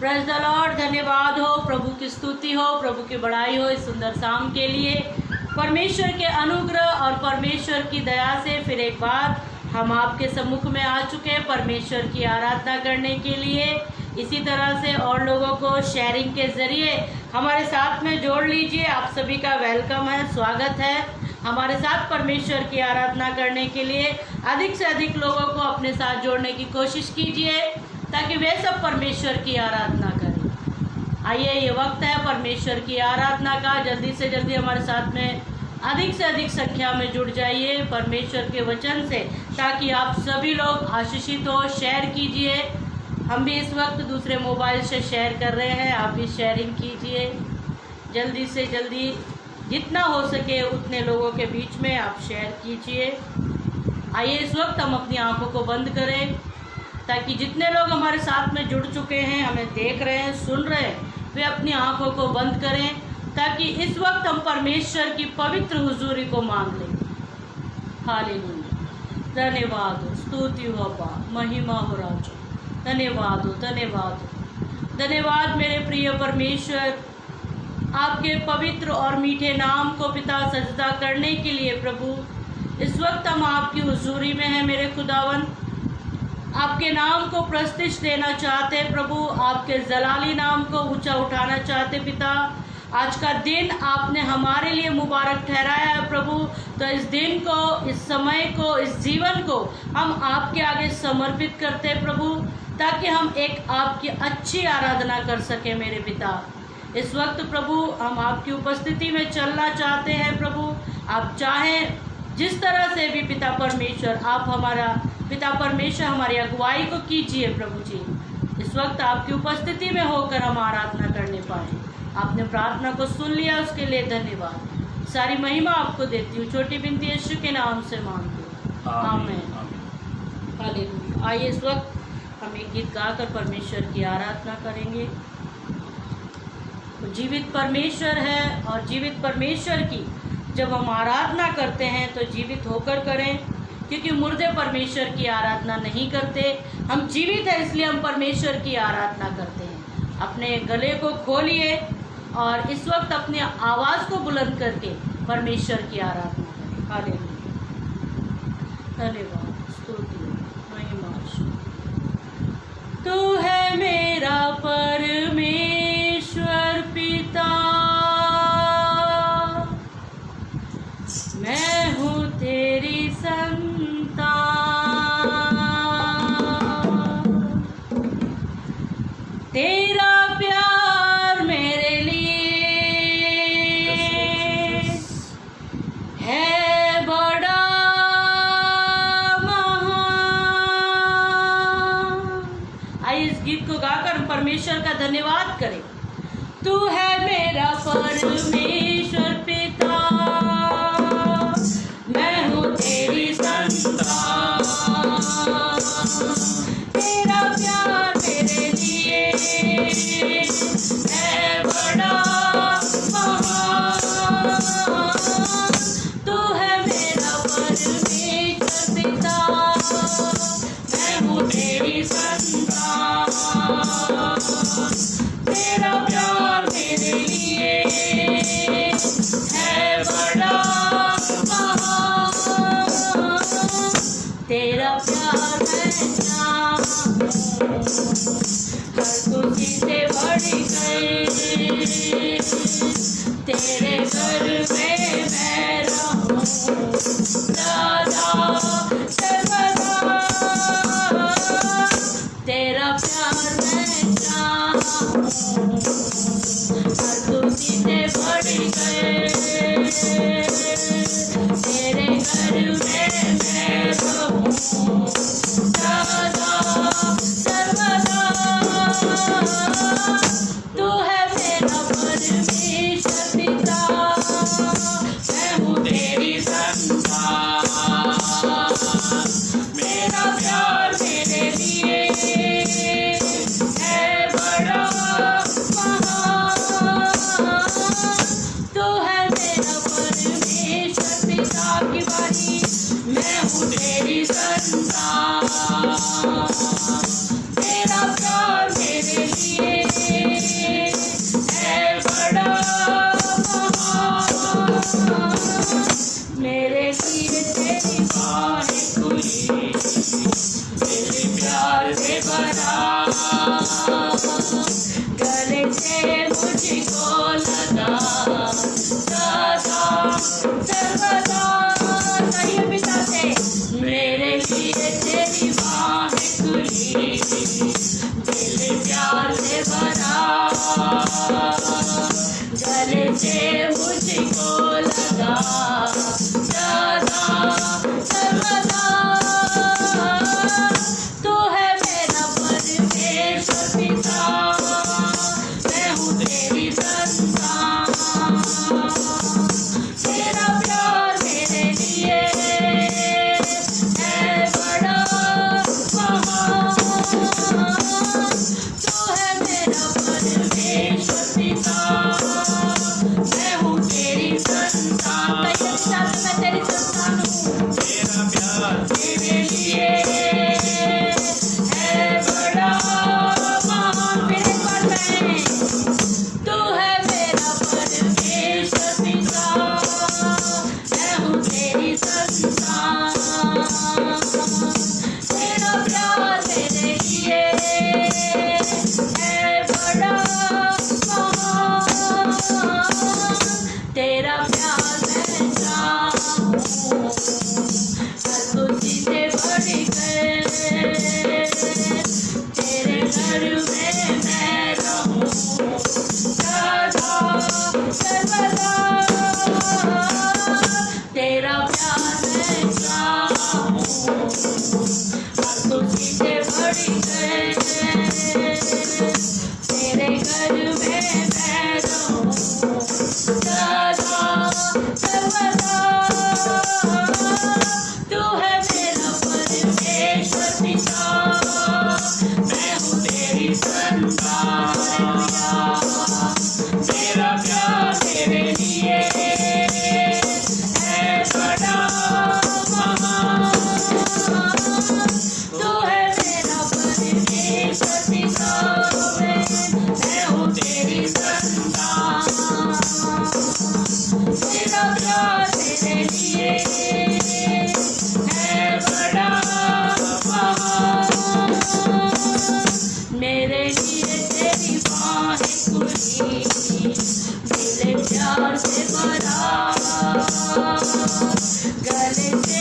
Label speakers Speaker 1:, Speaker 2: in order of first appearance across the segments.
Speaker 1: Praise the Lord. धन्यवाद हो, प्रभु की स्तुति हो, प्रभु की बड़ाई हो इस सुंदर शाम के लिए। परमेश्वर के अनुग्रह और परमेश्वर की दया से फिर एक बार हम आपके सम्मुख में आ चुके हैं परमेश्वर की आराधना करने के लिए। इसी तरह से और लोगों को शेयरिंग के ज़रिए हमारे साथ में जोड़ लीजिए। आप सभी का वेलकम है, स्वागत है हमारे साथ परमेश्वर की आराधना करने के लिए। अधिक से अधिक लोगों को अपने साथ जोड़ने की कोशिश कीजिए ताकि वे सब परमेश्वर की आराधना करें। आइए, ये वक्त है परमेश्वर की आराधना का। जल्दी से जल्दी हमारे साथ में अधिक से अधिक संख्या में जुड़ जाइए परमेश्वर के वचन से, ताकि आप सभी लोग आशीषित हो। शेयर कीजिए, हम भी इस वक्त दूसरे मोबाइल से शेयर कर रहे हैं, आप भी शेयरिंग कीजिए। जल्दी से जल्दी जितना हो सके उतने लोगों के बीच में आप शेयर कीजिए। आइए, इस वक्त हम अपनी आंखों को बंद करें ताकि जितने लोग हमारे साथ में जुड़ चुके हैं, हमें देख रहे हैं, सुन रहे हैं, वे अपनी आंखों को बंद करें ताकि इस वक्त हम परमेश्वर की पवित्र हुजूरी को मांग लें। हालेलुया। धन्यवाद हो, स्तुति हो अब्बा, महिमा हो राजो। धन्यवाद हो, धन्यवाद हो, धन्यवाद मेरे प्रिय परमेश्वर, आपके पवित्र और मीठे नाम को पिता सजदा करने के लिए। प्रभु, इस वक्त हम आपकी हुजूरी में हैं मेरे खुदावन। आपके नाम को प्रस्तिश देना चाहते हैं प्रभु, आपके जलाली नाम को ऊंचा उठाना चाहते पिता। आज का दिन आपने हमारे लिए मुबारक ठहराया है प्रभु, तो इस दिन को, इस समय को, इस जीवन को हम आपके आगे समर्पित करते हैं प्रभु, ताकि हम एक आपकी अच्छी आराधना कर सकें मेरे पिता। इस वक्त प्रभु हम आपकी उपस्थिति में चलना चाहते हैं प्रभु। आप चाहें जिस तरह से भी पिता परमेश्वर, आप हमारा पिता परमेश्वर हमारी अगुवाई को कीजिए प्रभु जी। इस वक्त आपकी उपस्थिति में होकर हम आराधना करने पाए। आपने प्रार्थना को सुन लिया, उसके लिए धन्यवाद। सारी महिमा आपको देती हूँ, छोटी बिनती यीशु के नाम से मांगती हूँ, आमीन। हालेलुया। आइए, इस वक्त हम एक गीत गाकर परमेश्वर की आराधना करेंगे। जीवित परमेश्वर है और जीवित परमेश्वर की जब हम आराधना करते हैं तो जीवित होकर करें, क्योंकि मुर्दे परमेश्वर की आराधना नहीं करते। हम जीवित हैं इसलिए हम परमेश्वर की आराधना करते हैं। अपने गले को खोलिए और इस वक्त अपनी आवाज़ को बुलंद करके परमेश्वर की आराधना करें। हालेलुया। धन्यवाद, स्तुति, महिमा। तू है मेरा परमेश्वर पिता, मैं हूँ तेरी संतान। तेरा प्यार मेरे लिए है बड़ा महान। आइए, इस गीत को गाकर परमेश्वर का धन्यवाद करें। तू है मेरा परमेश्वर पिता, मैं हूँ तेरी संतान। तेरा प्यार मेरे लिए है बड़ा महान। तू है मेरा परमेश्वर पिता, मैं हूँ तेरी संतान। तेरा प्यार मेरे लिए है बड़ा महान। तेरा प्यार मैं जानूं, हर खुशी से बढ़ गए। तेरे घर में मैं रहूं सदा सर्वदा। तेरा प्यार मैं जानूं, हर खुशी से बढ़ गए। तेरे घर में मैं रहूं सदा सर्वदा। तू है मेरा परमेश्वर पिता, मैं हूँ तेरी संतान। मेरा प्यार मेरे लिए है बड़ा महान। तू है मेरा परमेश्वर पिता की बारी, मैं हूँ तेरी संतान। तेरा प्यार मेरे लिए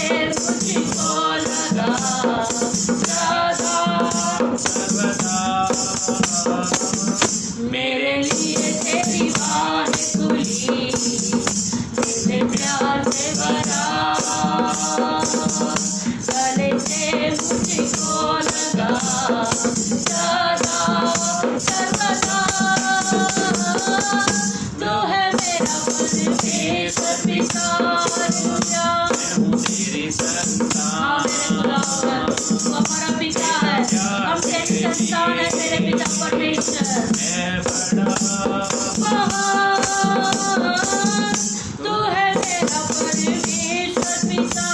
Speaker 1: मुझको लगा सदा सर्वदा। मेरे लिए तेरी बाहें खुली, दिल प्यार से भरा, गले से मुझको लगा सदा सर्वदा। तू है मेरा परमेश्वर पिता, हालेलुया। तेरी संतान, हमारा पिता है, हम तेरी संतान है, तेरे पिता परमेश्वर। तू है मेरा परमेश्वर पिता,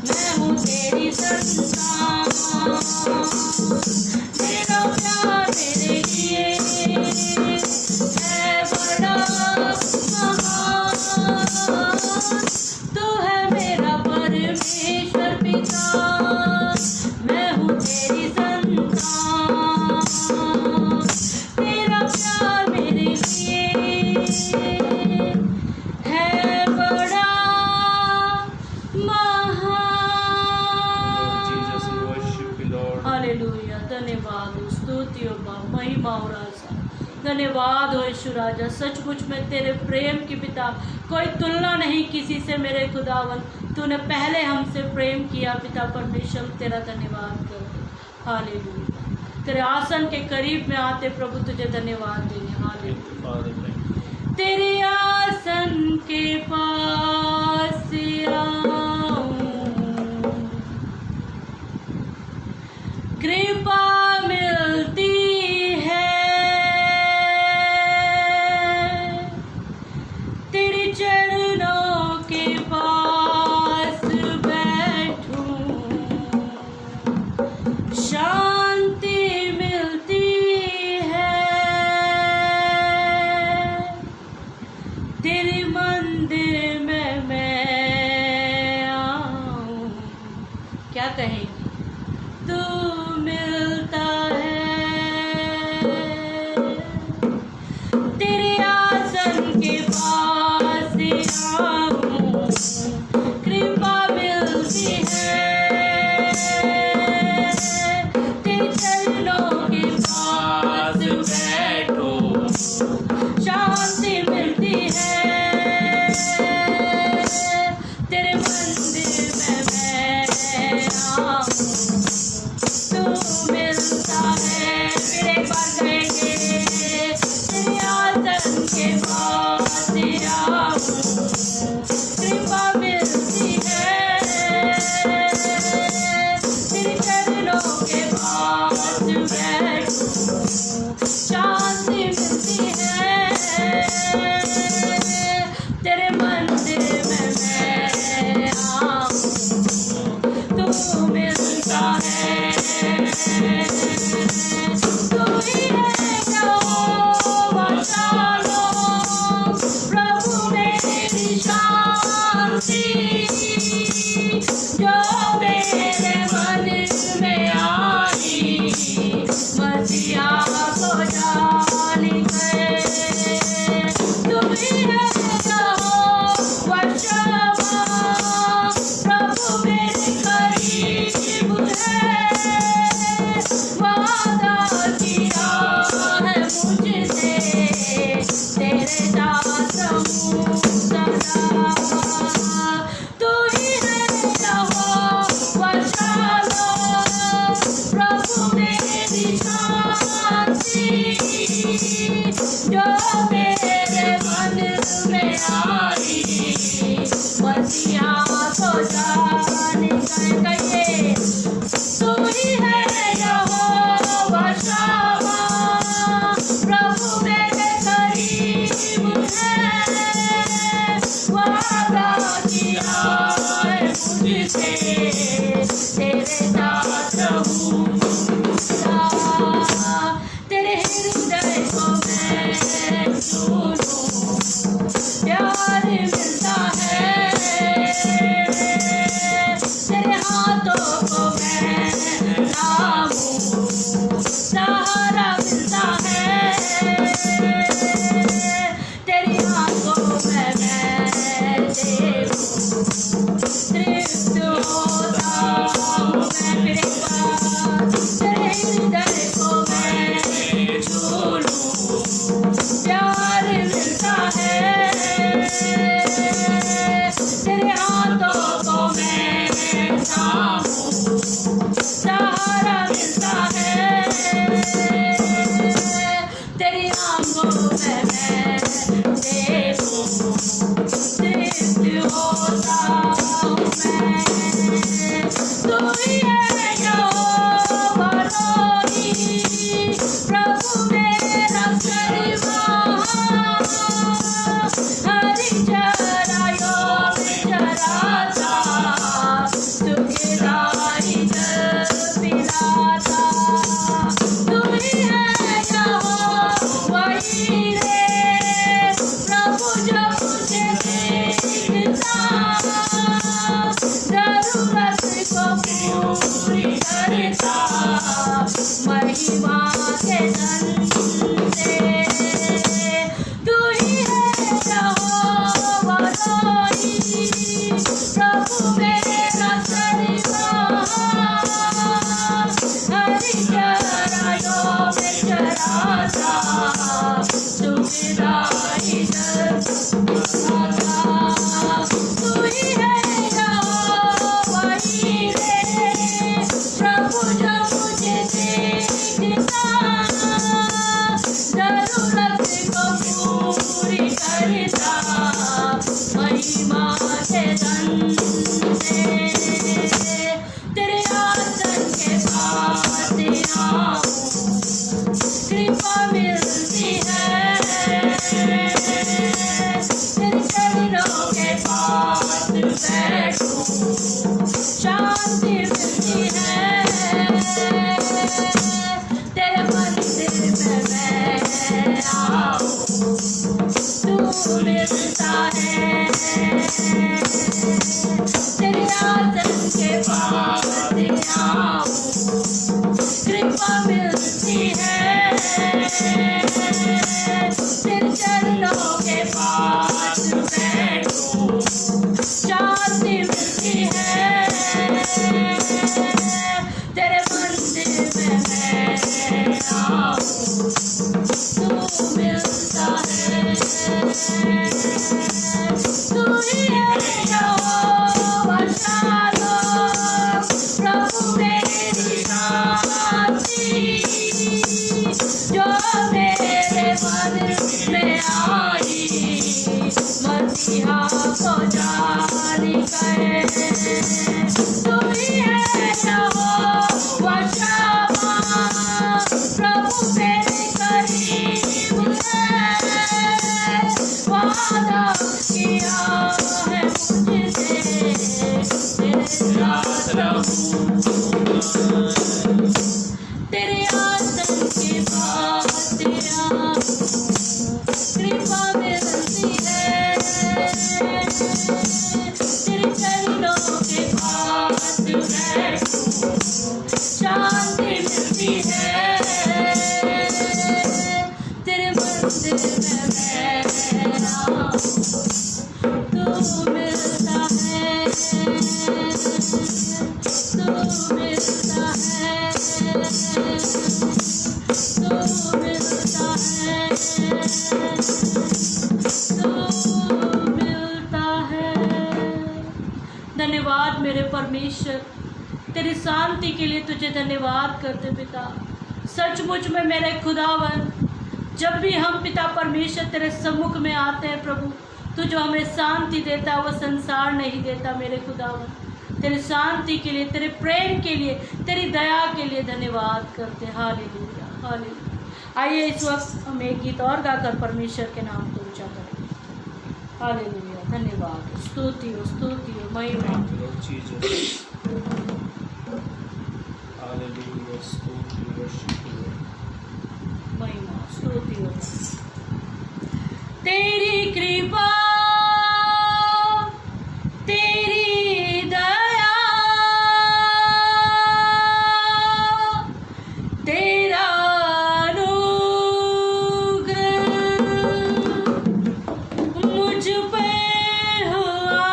Speaker 1: मैं हूँ तेरी संतान। तेरा प्यार मेरे लिए है बड़ा महान। तू है मेरा परमेश्वर पिता, मैं हूँ तेरी संतान। तेरा प्यार मेरे लिए है बड़ा महान। हालेलुया। धन्यवाद, स्तुति और महिमा और आशा। धन्यवाद हो यीशु राजा, सचमुच में तेरे प्रेम की पिता कोई तुलना नहीं किसी से मेरे खुदावन। तूने पहले हमसे प्रेम किया पिता परमेश्वर, तेरा धन्यवाद करो। हालेलुया। तेरे आसन के करीब में आते प्रभु तुझे धन्यवाद देंगे। हालेलुया। तेरे आसन के पास आऊं, कृपा मिलती है, तेरे चरणों के पास बैठूं, शांति मिलती है, तेरे मंदिर में मैं आऊं। क्या कहेंगे? तू मिलता है, तेरे आसन के पास आऊं, कृपा मिलती है, तेरे चरणों के पास बैठूं, शांति मिलती है, तेरे मंदिर में मैं आऊं। तू मिलता है, फिर एक बार कहेंगे, तेरे आसन के पास आऊं, कृपा मिलती है, तेरे चरणों के पास बैठूं, शांति मिलती है, तेरे मंदिर में मैं आऊं। तू मिलता है, तू ही है यहोवा शालोम, प्रभु मेरी शांति, जो मेरे मन में आई, मसीहा को जान गए। तू ही है यहोवा शालोम, प्रभु मेरे करीब है, वादा किया है मुझसे, तेरे दास हूँ सदा। तू ही है यहोवा शालोम, प्रभु मेरी शांति, जो मेरे मन में आई, मसीहा को जान गए। तू ही है यहोवा शालोम, प्रभु मेरे करीब है, वादा किया है मुझसे, तेरे दास हूँ सदा। तेरे हृदय को मैं सुनूं, प्यार मिलता है, तेरे हाथों को मैं थामूं, सहारा मिलता है, तेरी आंखों में मैं देखूं, करता हूँ, सहारा मिलता है। तेरी आंखों में मैं देखूं, तृप्त होता हूँ मैं। तू ही है यहोवा रोही, प्रभु मेरा परिवार। हरी चराइयों में चराता, सुखदाई जल पिलाता। तू ही है यहोवा हीरे, प्रभु जो मुझे देखता, जरूरत को पूरी करता, महिमा के धन से। तू ही है यहोवा रोही, प्रभु मेरा परिवार। हरी चराइयों में चराता, सुखदाई जल पिलाता। तू ही है यहोवा हीरे, प्रभु जो मुझे देखता, जरूरत को पूरी करता, महिमा के धन से। तेरे आसन के पास आऊं, कृपा मिलती है। तेरे चरणों के पास बैठूं, शांति मिलती है। तेरे मंदिर में मैं आऊं, तू मिलता है। तेरे आसन के पास आऊं, कृपा मिलती है। तेरे चरणों के पास बैठूं, शांति मिलती है। तेरे मंदिर में मैं आऊं, तू मिलता है। तू ही है यहोवा शालोम, प्रभु मेरी शांति, जो मेरे मन में आई, मसीहा को जानी गए। तू ही है यहोवा शम्मा, प्रभु मेरे करीब है। वादा किया है मुझसे, तेरे साथ रहूं। तेरे आसन के पास आऊं, कृपा मिलती है। तेरे चरणों के पास बैठूं, शांति मिलती है। तेरे मंदिर में मैं आऊं, तू मिलता है, तू मिलता है, तू मिलता है, तू मिलता है। धन्यवाद मेरे परमेश्वर, तेरी शांति के लिए तुझे धन्यवाद करते पिता। सचमुच में मेरे खुदावन, जब भी हम पिता परमेश्वर तेरे सम्मुख में आते हैं प्रभु, तू जो हमें शांति देता है वो संसार नहीं देता मेरे खुदावन। तेरी शांति के लिए, तेरे प्रेम के लिए, तेरी दया के लिए धन्यवाद करते। Hallelujah, hallelujah. आइए इस वक्त हम एक गीत और गाकर परमेश्वर के नाम को ऊंचा करें। हालेलुया, धन्यवाद, स्तुति हो, स्तुति हो, महिमा। महिमा, स्तुति हो। तेरी कृपा, तेरी दया, तेरा अनुग्रह मुझ पे हुआ।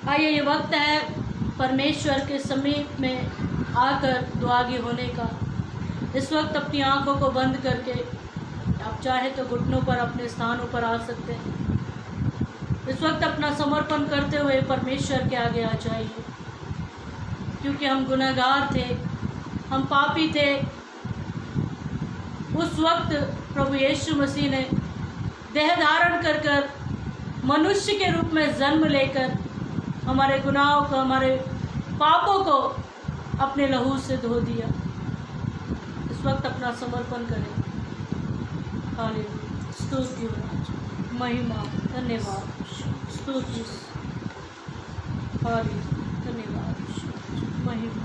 Speaker 1: आइए, ये वक्त है परमेश्वर के समीप में आकर दुआगी होने का। इस वक्त अपनी आंखों को बंद करके आप चाहे तो घुटनों पर अपने स्थानों पर आ सकते हैं। इस वक्त अपना समर्पण करते हुए परमेश्वर के आगे आ जाइए, क्योंकि हम गुनहगार थे, हम पापी थे। उस वक्त प्रभु यीशु मसीह ने देह धारण कर कर मनुष्य के रूप में जन्म लेकर हमारे गुनाहों को, हमारे पापों को अपने लहू से धो दिया। इस वक्त अपना समर्पण करें। हालेलुया, स्तुति, महिमा, धन्यवाद, स्तुति, हालेलुया, धन्यवाद, महिमा।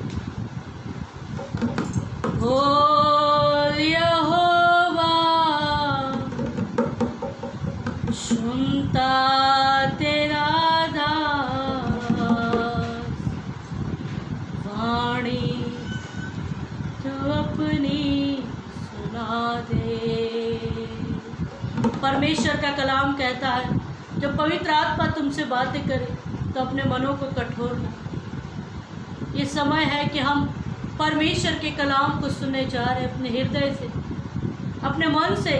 Speaker 1: बोल यहोवा, सुनता तेरा दास, वाणी तू अपनी सुना दे। परमेश्वर का कलाम कहता है, जब पवित्र आत्मा तुमसे बातें करे तो अपने मनों को कठोर न। ये समय है कि हम परमेश्वर के कलाम को सुनने जा रहे हैं, अपने हृदय से, अपने मन से,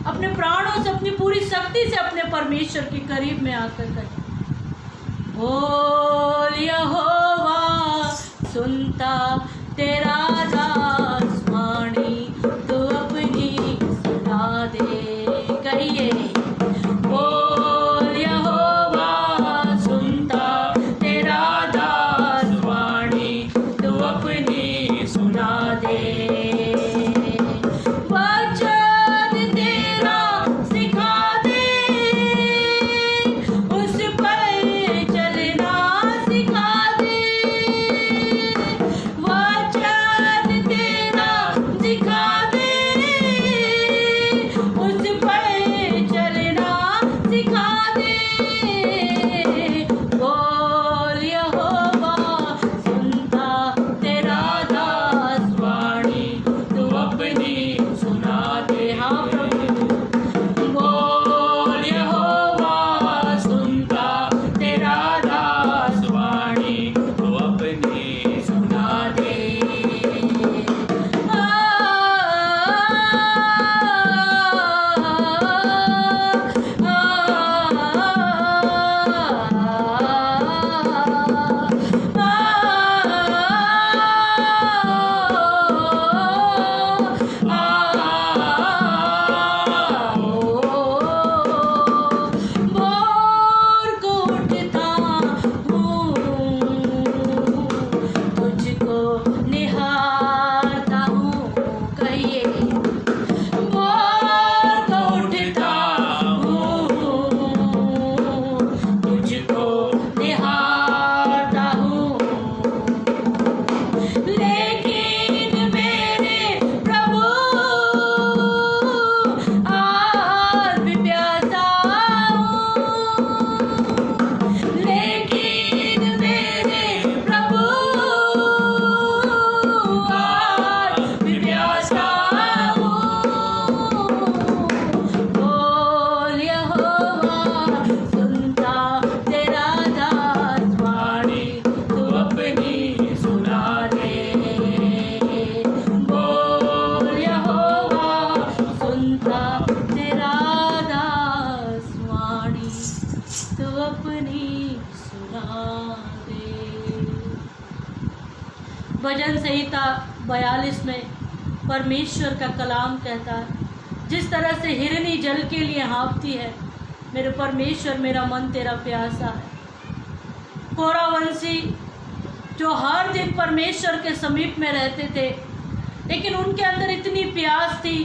Speaker 1: अपने प्राणों से, अपनी पूरी शक्ति से अपने परमेश्वर के करीब में आकर करें। बोल यहोवा, सुनता तेरा दास, वाणी तू अपनी सुना दे। कहिए, बोल यहोवा, सुनता तेरा दास, वाणी तू अपनी सुना दे। भजन संहिता 42 में परमेश्वर का कलाम कहता है, जिस तरह से हिरनी जल के लिए हाँफती है, मेरे परमेश्वर मेरा मन तेरा प्यासा है। कोरावंशी जो हर दिन परमेश्वर के समीप में रहते थे, लेकिन उनके अंदर इतनी प्यास थी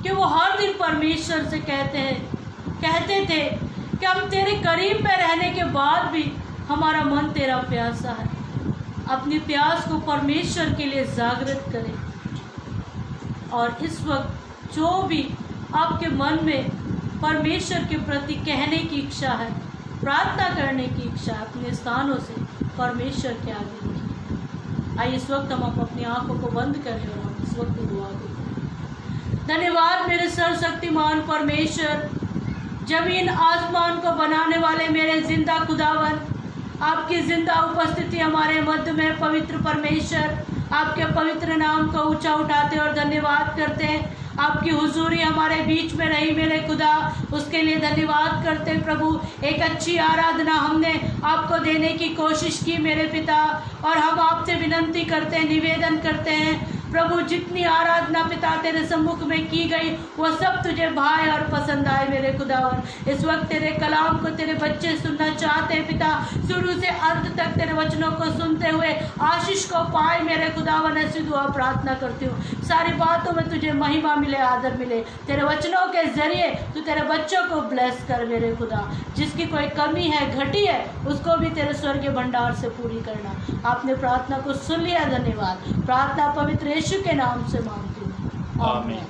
Speaker 1: कि वो हर दिन परमेश्वर से कहते थे कि हम तेरे करीब में रहने के बाद भी हमारा मन तेरा प्यासा है। अपनी प्यास को परमेश्वर के लिए जागृत करें। और इस वक्त जो भी आपके मन में परमेश्वर के प्रति कहने की इच्छा है, प्रार्थना करने की इच्छा है, अपने स्थानों से परमेश्वर के आगे रखिए। आइए इस वक्त हम अपनी आंखों को बंद करें और हम इस वक्त दुआ करें। धन्यवाद मेरे सर्वशक्तिमान परमेश्वर, जमीन आसमान को बनाने वाले मेरे जिंदा खुदावन, आपकी जिंदा उपस्थिति हमारे मध्य में पवित्र परमेश्वर, आपके पवित्र नाम को ऊंचा उठाते और धन्यवाद करते हैं। आपकी हुजूरी हमारे बीच में रही मेरे खुदा, उसके लिए धन्यवाद करते हैं प्रभु। एक अच्छी आराधना हमने आपको देने की कोशिश की मेरे पिता, और हम आपसे विनंती करते हैं, निवेदन करते हैं प्रभु, जितनी आराधना पिता तेरे सम्मुख में की गई वो सब तुझे भाए और पसंद आए मेरे खुदावन। इस वक्त तेरे कलाम को तेरे बच्चे सुनना चाहते हैं पिता, शुरू से अंत तक तेरे वचनों को सुनते हुए आशीष को पाए मेरे खुदावन। ऐसी दुआ प्रार्थना करती हूँ, सारी बातों में तुझे महिमा मिले, आदर मिले। तेरे वचनों के जरिए तू तेरे बच्चों को ब्लेस कर मेरे खुदा। जिसकी कोई कमी है, घटी है, उसको भी तेरे स्वर्गीय भंडार से पूरी करना। आपने प्रार्थना को सुन लिया, धन्यवाद। प्रार्थना पवित्र यीशु के नाम से मांगती हूँ, आमीन।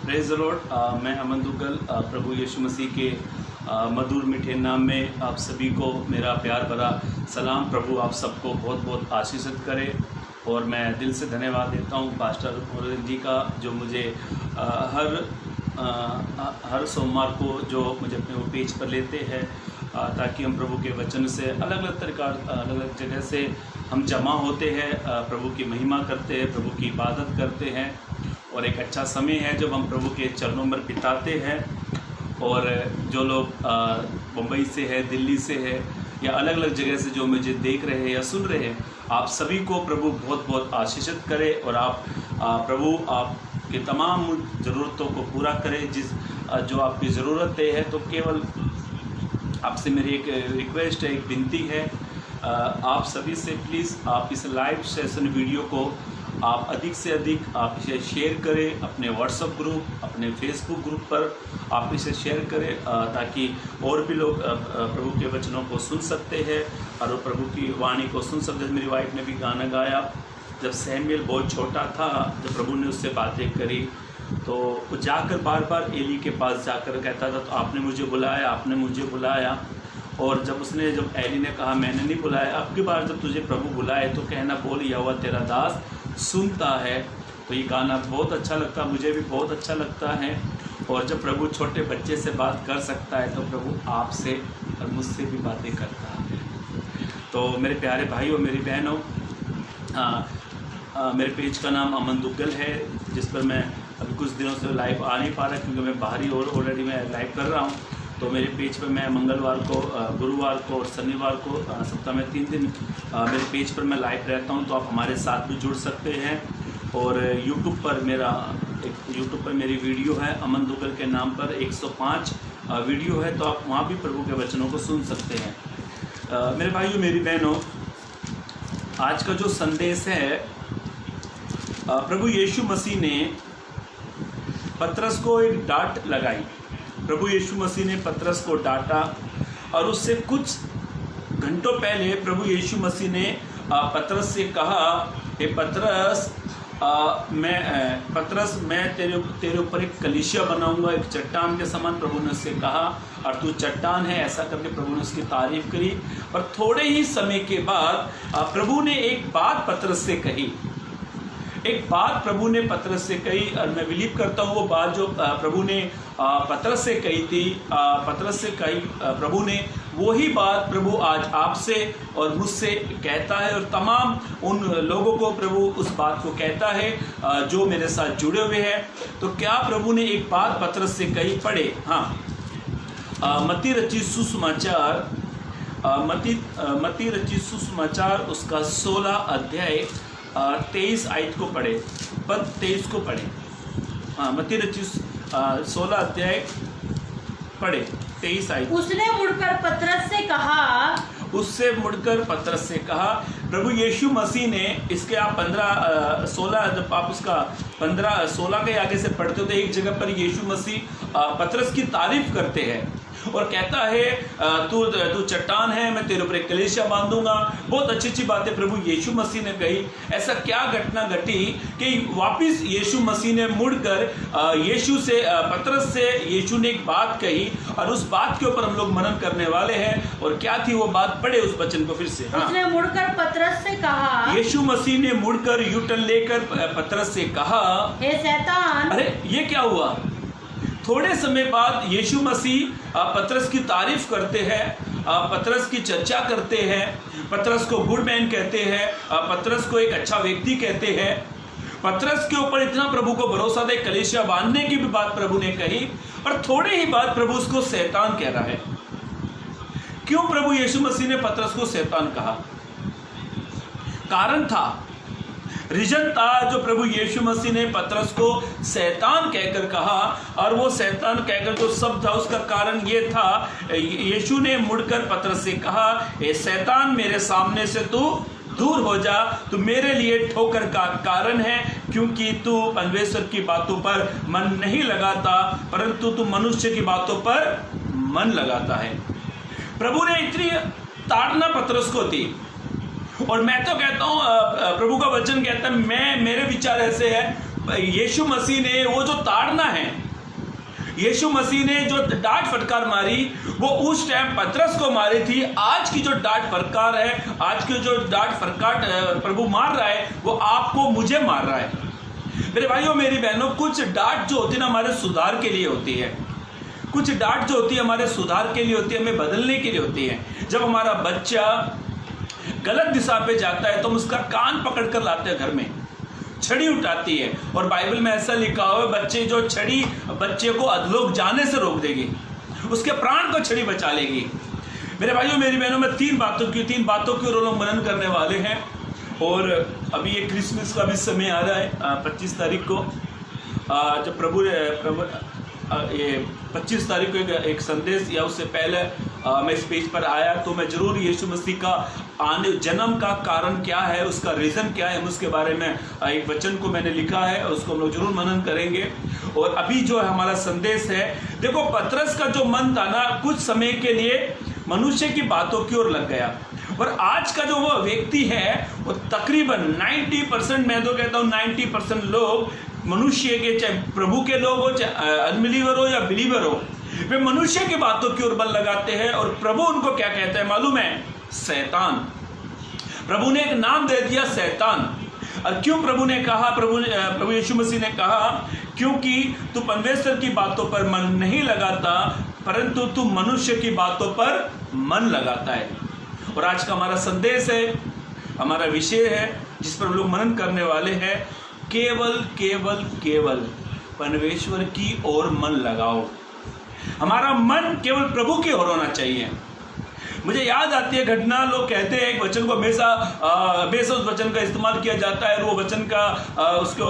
Speaker 2: Praise the Lord. मैं अमन दुग्गल, प्रभु यीशु मसीह के मधुर मीठे नाम में आप सभी को मेरा प्यार भरा सलाम। प्रभु आप सबको बहुत बहुत आशीषित करे। और मैं दिल से धन्यवाद देता हूँ पास्टर मोरन जी का, जो मुझे हर सोमवार को जो मुझे अपने वो पेज पर लेते हैं, ताकि हम प्रभु के वचन से अलग अलग जगह से हम जमा होते हैं, प्रभु की महिमा करते हैं, प्रभु की इबादत करते हैं। और एक अच्छा समय है जब हम प्रभु के चरणों में बिताते हैं। और जो लोग मुंबई से है, दिल्ली से है, या अलग अलग जगह से जो मुझे देख रहे हैं या सुन रहे हैं, आप सभी को प्रभु बहुत बहुत आशीषित करे। और आप प्रभु आपके तमाम ज़रूरतों को पूरा करे। जो आपकी ज़रूरतें हैं, तो केवल आपसे मेरी एक रिक्वेस्ट है, एक विनती है, आप सभी से प्लीज़ आप इस लाइव सेशन वीडियो को आप अधिक से अधिक आप इसे शेयर करें अपने व्हाट्सएप ग्रुप, अपने फेसबुक ग्रुप पर आप इसे शेयर करें, ताकि और भी लोग प्रभु के वचनों को सुन सकते हैं और प्रभु की वाणी को सुन सकते हैं। मेरी वाइफ ने भी गाना गाया, जब सैमुएल बहुत छोटा था, जब प्रभु ने उससे बातें करी, तो वो जाकर बार बार एली के पास जाकर कहता था, तो आपने मुझे बुलाया, आपने मुझे बुलाया। और जब एली ने कहा मैंने नहीं बुलाया, अब की बार जब तुझे प्रभु बुलाए तो कहना, बोल यहोवा तेरा दास सुनता है। तो ये गाना बहुत अच्छा लगता, मुझे भी बहुत अच्छा लगता है। और जब प्रभु छोटे बच्चे से बात कर सकता है, तो प्रभु आपसे और मुझसे भी बातें करता है। तो मेरे प्यारे भाई और मेरी बहनों, मेरे पेज का नाम अमन दुग्गल है, जिस पर मैं अभी कुछ दिनों से लाइव आ नहीं पा रहा, क्योंकि मैं बाहरी और ऑलरेडी मैं लाइव कर रहा हूँ। तो मेरे पेज पर मैं मंगलवार को, गुरुवार को और शनिवार को सप्ताह में 3 दिन मेरे पेज पर मैं लाइव रहता हूं। तो आप हमारे साथ भी जुड़ सकते हैं। और यूट्यूब पर मेरी वीडियो है, अमन दुग्गल के नाम पर 105 वीडियो है, तो आप वहां भी प्रभु के वचनों को सुन सकते हैं। मेरे भाइयों मेरी बहनों, आज का जो संदेश है, प्रभु यीशु मसीह ने पतरस को एक डांट लगाई। प्रभु यीशु मसीह ने पतरस को डांटा, और उससे कुछ घंटों पहले प्रभु यीशु मसीह ने पतरस से कहा, हे पतरस, पतरस मैं तेरे ऊपर एक कलीसिया बनाऊंगा, एक चट्टान के समान, प्रभु ने उससे कहा, और तू चट्टान है, ऐसा करके प्रभु ने उसकी तारीफ करी। और थोड़े ही समय के बाद प्रभु ने एक बात पतरस से कही, एक बात प्रभु ने पतरस से कही, और मैं बिलीव करता हूँ वो बात जो प्रभु ने पतरस से कही थी, पतरस से कही प्रभु ने, वही बात प्रभु आज आपसे और मुझसे कहता है, और तमाम उन लोगों को प्रभु उस बात को कहता है जो मेरे साथ जुड़े हुए हैं। तो क्या प्रभु ने एक बात पतरस से कही, पढ़े, हाँ, मत्ती रचित सुसमाचार, मत्ती रचित सुसमाचार उसका 16 अध्याय 23 आयत को पढ़े, पद 23 को पढ़े। हाँ, मत्ती रचित 16 अध्याय पढ़े 23 आयत।
Speaker 1: उसने मुड़कर पतरस से कहा, प्रभु यीशु मसीह ने, इसके आप 15-16 जब आप उसका 15-16 के आगे से पढ़ते हो तो एक जगह पर यीशु मसीह पतरस की तारीफ करते हैं और कहता है तू चट्टान है, मैं तेरे ऊपर एक कलीसिया बांधूंगा। बहुत अच्छी अच्छी बातें प्रभु यीशु मसीह ने कही। ऐसा क्या घटना घटी कि वापिस यीशु मसीह ने मुड़कर यीशु से, पतरस से यीशु ने एक बात कही, और उस बात के ऊपर हम लोग मनन करने वाले हैं। और क्या थी वो बात, पढ़े उस वचन को फिर से। हाँ। उसने मुड़कर पतरस से कहा,
Speaker 2: यीशु मसीह ने मुड़कर यूटर्न लेकर पतरस से कहा,
Speaker 1: हे शैतान।
Speaker 2: अरे ये क्या हुआ? थोड़े समय बाद यीशु मसीह पतरस की तारीफ करते हैं, पतरस की चर्चा करते हैं, पतरस को गुड मैन कहते हैं, पतरस को एक अच्छा व्यक्ति कहते हैं। पतरस के ऊपर इतना प्रभु को भरोसा था, कलीसिया बांधने की भी बात प्रभु ने कही, और थोड़े ही बाद प्रभु उसको शैतान कह रहा है। क्यों प्रभु यीशु मसीह ने पतरस को शैतान कहा? कारण था, रीजन था जो प्रभु यीशु मसीह ने पतरस को शैतान कहकर कहा, और वो शैतान कहकर जो शब्द था उसका कारण ये था, यीशु ने मुड़कर पतरस से कहा, ए शैतान, मेरे सामने से तू दूर हो जा, तू मेरे लिए ठोकर का कारण है, क्योंकि तू परमेश्वर की बातों पर मन नहीं लगाता, परंतु तू मनुष्य की बातों पर मन लगाता है। प्रभु ने इतनी ताड़ना पतरस को दी, और मैं तो कहता हूँ, प्रभु का वचन कहता है, मेरे विचार ऐसे है, यीशु मसीह ने वो जो ताड़ना है, यीशु मसीह ने जो डांट फटकार मारी, वो उस टाइम पतरस को मारी थी। आज की जो डांट फटकार है, आज की जो डांट फटकार प्रभु मार रहा है, वो आपको, मुझे मार रहा है। मेरे भाइयों, मेरी बहनों, कुछ डांट जो होती है ना हमारे सुधार के लिए होती है, कुछ डांट जो होती है हमारे सुधार के लिए होती है, हमें बदलने के लिए होती है। जब हमारा बच्चा गलत दिशा पे जाता है तो हम उसका कान पकड़ कर लाते हैं घर में, छड़ी उठाती है, और बाइबल में ऐसा लिखा हुआ है, बच्चे जो छड़ी बच्चे को अधलोक जाने से रोक देगी, उसके प्राण को छड़ी बचा लेगी। मेरे भाइयों, मेरी बहनों, में तीन बातों के रोल मनन करने वाले हैं। और अभी ये क्रिसमस का भी समय आ रहा है, 25 तारीख को, जब प्रभु ये 25 तारीख को एक संदेश, या उससे पहले मैं इस पेज पर आया तो मैं जरूर यीशु मसीह का आने, जन्म का कारण क्या है, उसका रीज़न क्या है, उसके बारे में एक वचन को मैंने लिखा है, और उसको हम लोग जरूर मनन करेंगे। और अभी जो है हमारा संदेश है, देखो पतरस का जो मन था ना, कुछ समय के लिए मनुष्य की बातों की ओर लग गया, और आज का जो वो व्यक्ति है वो तकरीबन 90%, मैं तो कहता हूँ 90% लोग मनुष्य के, चाहे प्रभु के लोग हो, चाहे अनबिलीवर हो या बिलीवर हो, वे मनुष्य की बातों की ओर बल लगाते हैं। और प्रभु उनको क्या कहता है मालूम है? शैतान। प्रभु ने एक नाम दे दिया, शैतान। और क्यों प्रभु ने कहा, प्रभु यीशु मसीह ने कहा, क्योंकि तू परमेश्वर की बातों पर मन नहीं लगाता, परंतु तू मनुष्य की बातों पर मन लगाता है। और आज का हमारा संदेश है, हमारा विषय है, जिस पर हम लोग मनन करने वाले हैं, केवल परमेश्वर की ओर मन लगाओ। हमारा मन केवल प्रभु की ओर होना चाहिए। मुझे याद आती है घटना, लोग कहते हैं एक वचन को हमेशा उस वचन का इस्तेमाल किया जाता है, और वो वचन का उसको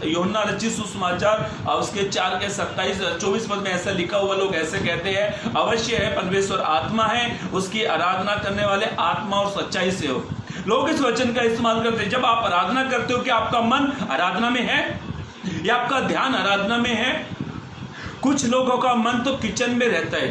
Speaker 2: यूहन्ना रचित सुसमाचार उसके 4:27-24 पद में ऐसा लिखा हुआ, लोग ऐसे कहते हैं, अवश्य है परमेश्वर आत्मा है, उसकी आराधना करने वाले आत्मा और सच्चाई से हो। लोग इस वचन का इस्तेमाल करते हैं। जब आप आराधना करते हो, कि आपका मन आराधना में है या आपका ध्यान आराधना में है? कुछ लोगों का मन तो किचन में रहता है,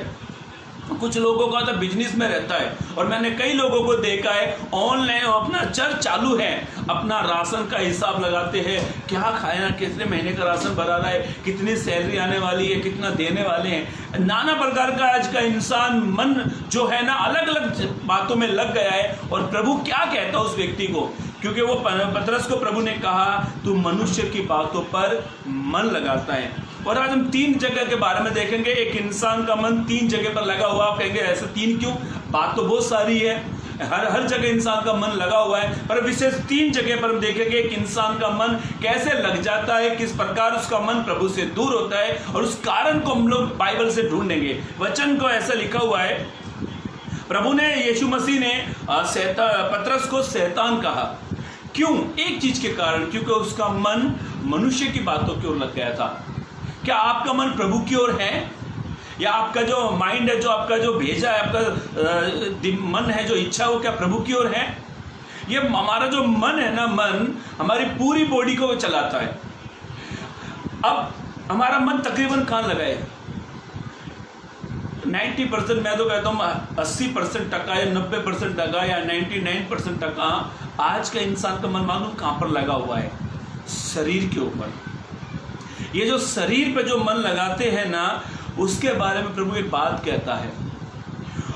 Speaker 2: कुछ लोगों का तो बिजनेस में रहता है, और मैंने कई लोगों को देखा है ऑनलाइन अपना चर्च चालू है, अपना राशन का हिसाब लगाते हैं, क्या खाया, कितने महीने का राशन भरा रहा है, कितनी सैलरी आने वाली है, कितना देने वाले हैं। नाना प्रकार का आज का इंसान मन जो है ना अलग अलग बातों में लग गया है। और प्रभु क्या कहता है उस व्यक्ति को, क्योंकि वो पतरस को प्रभु ने कहा तू मनुष्य की बातों पर मन लगाता है। और आज हम 3 जगह के बारे में देखेंगे। एक इंसान का मन 3 जगह पर लगा हुआ। आप कहेंगे ऐसा 3 क्यों? बात तो बहुत सारी है, हर जगह इंसान का मन लगा हुआ है, पर विशेष 3 जगह पर हम देखेंगे एक इंसान का मन कैसे लग जाता है, किस प्रकार उसका मन प्रभु से दूर होता है, और उस कारण को हम लोग बाइबल से ढूंढेंगे। वचन को ऐसा लिखा हुआ है, प्रभु ने, यीशु मसीह ने पतरस को शैतान कहा। क्यों? एक चीज के कारण, क्योंकि उसका मन मनुष्य की बातों की ओर लग गया था। क्या आपका मन प्रभु की ओर है? या आपका जो माइंड है, जो आपका जो भेजा है, आपका मन है, जो इच्छा, वो क्या प्रभु की ओर है? ये हमारा जो मन है ना, मन हमारी पूरी बॉडी को चलाता है। अब हमारा मन तकरीबन कहाँ लगा है? 90%, मैं तो कहता हूँ 80% टका या 90% टका या 99% टका आज का इंसान का मन मालूम कहाँ पर लगा हुआ है? शरीर के ऊपर। ये जो शरीर पे जो मन लगाते हैं ना, उसके बारे में प्रभु एक बात कहता है।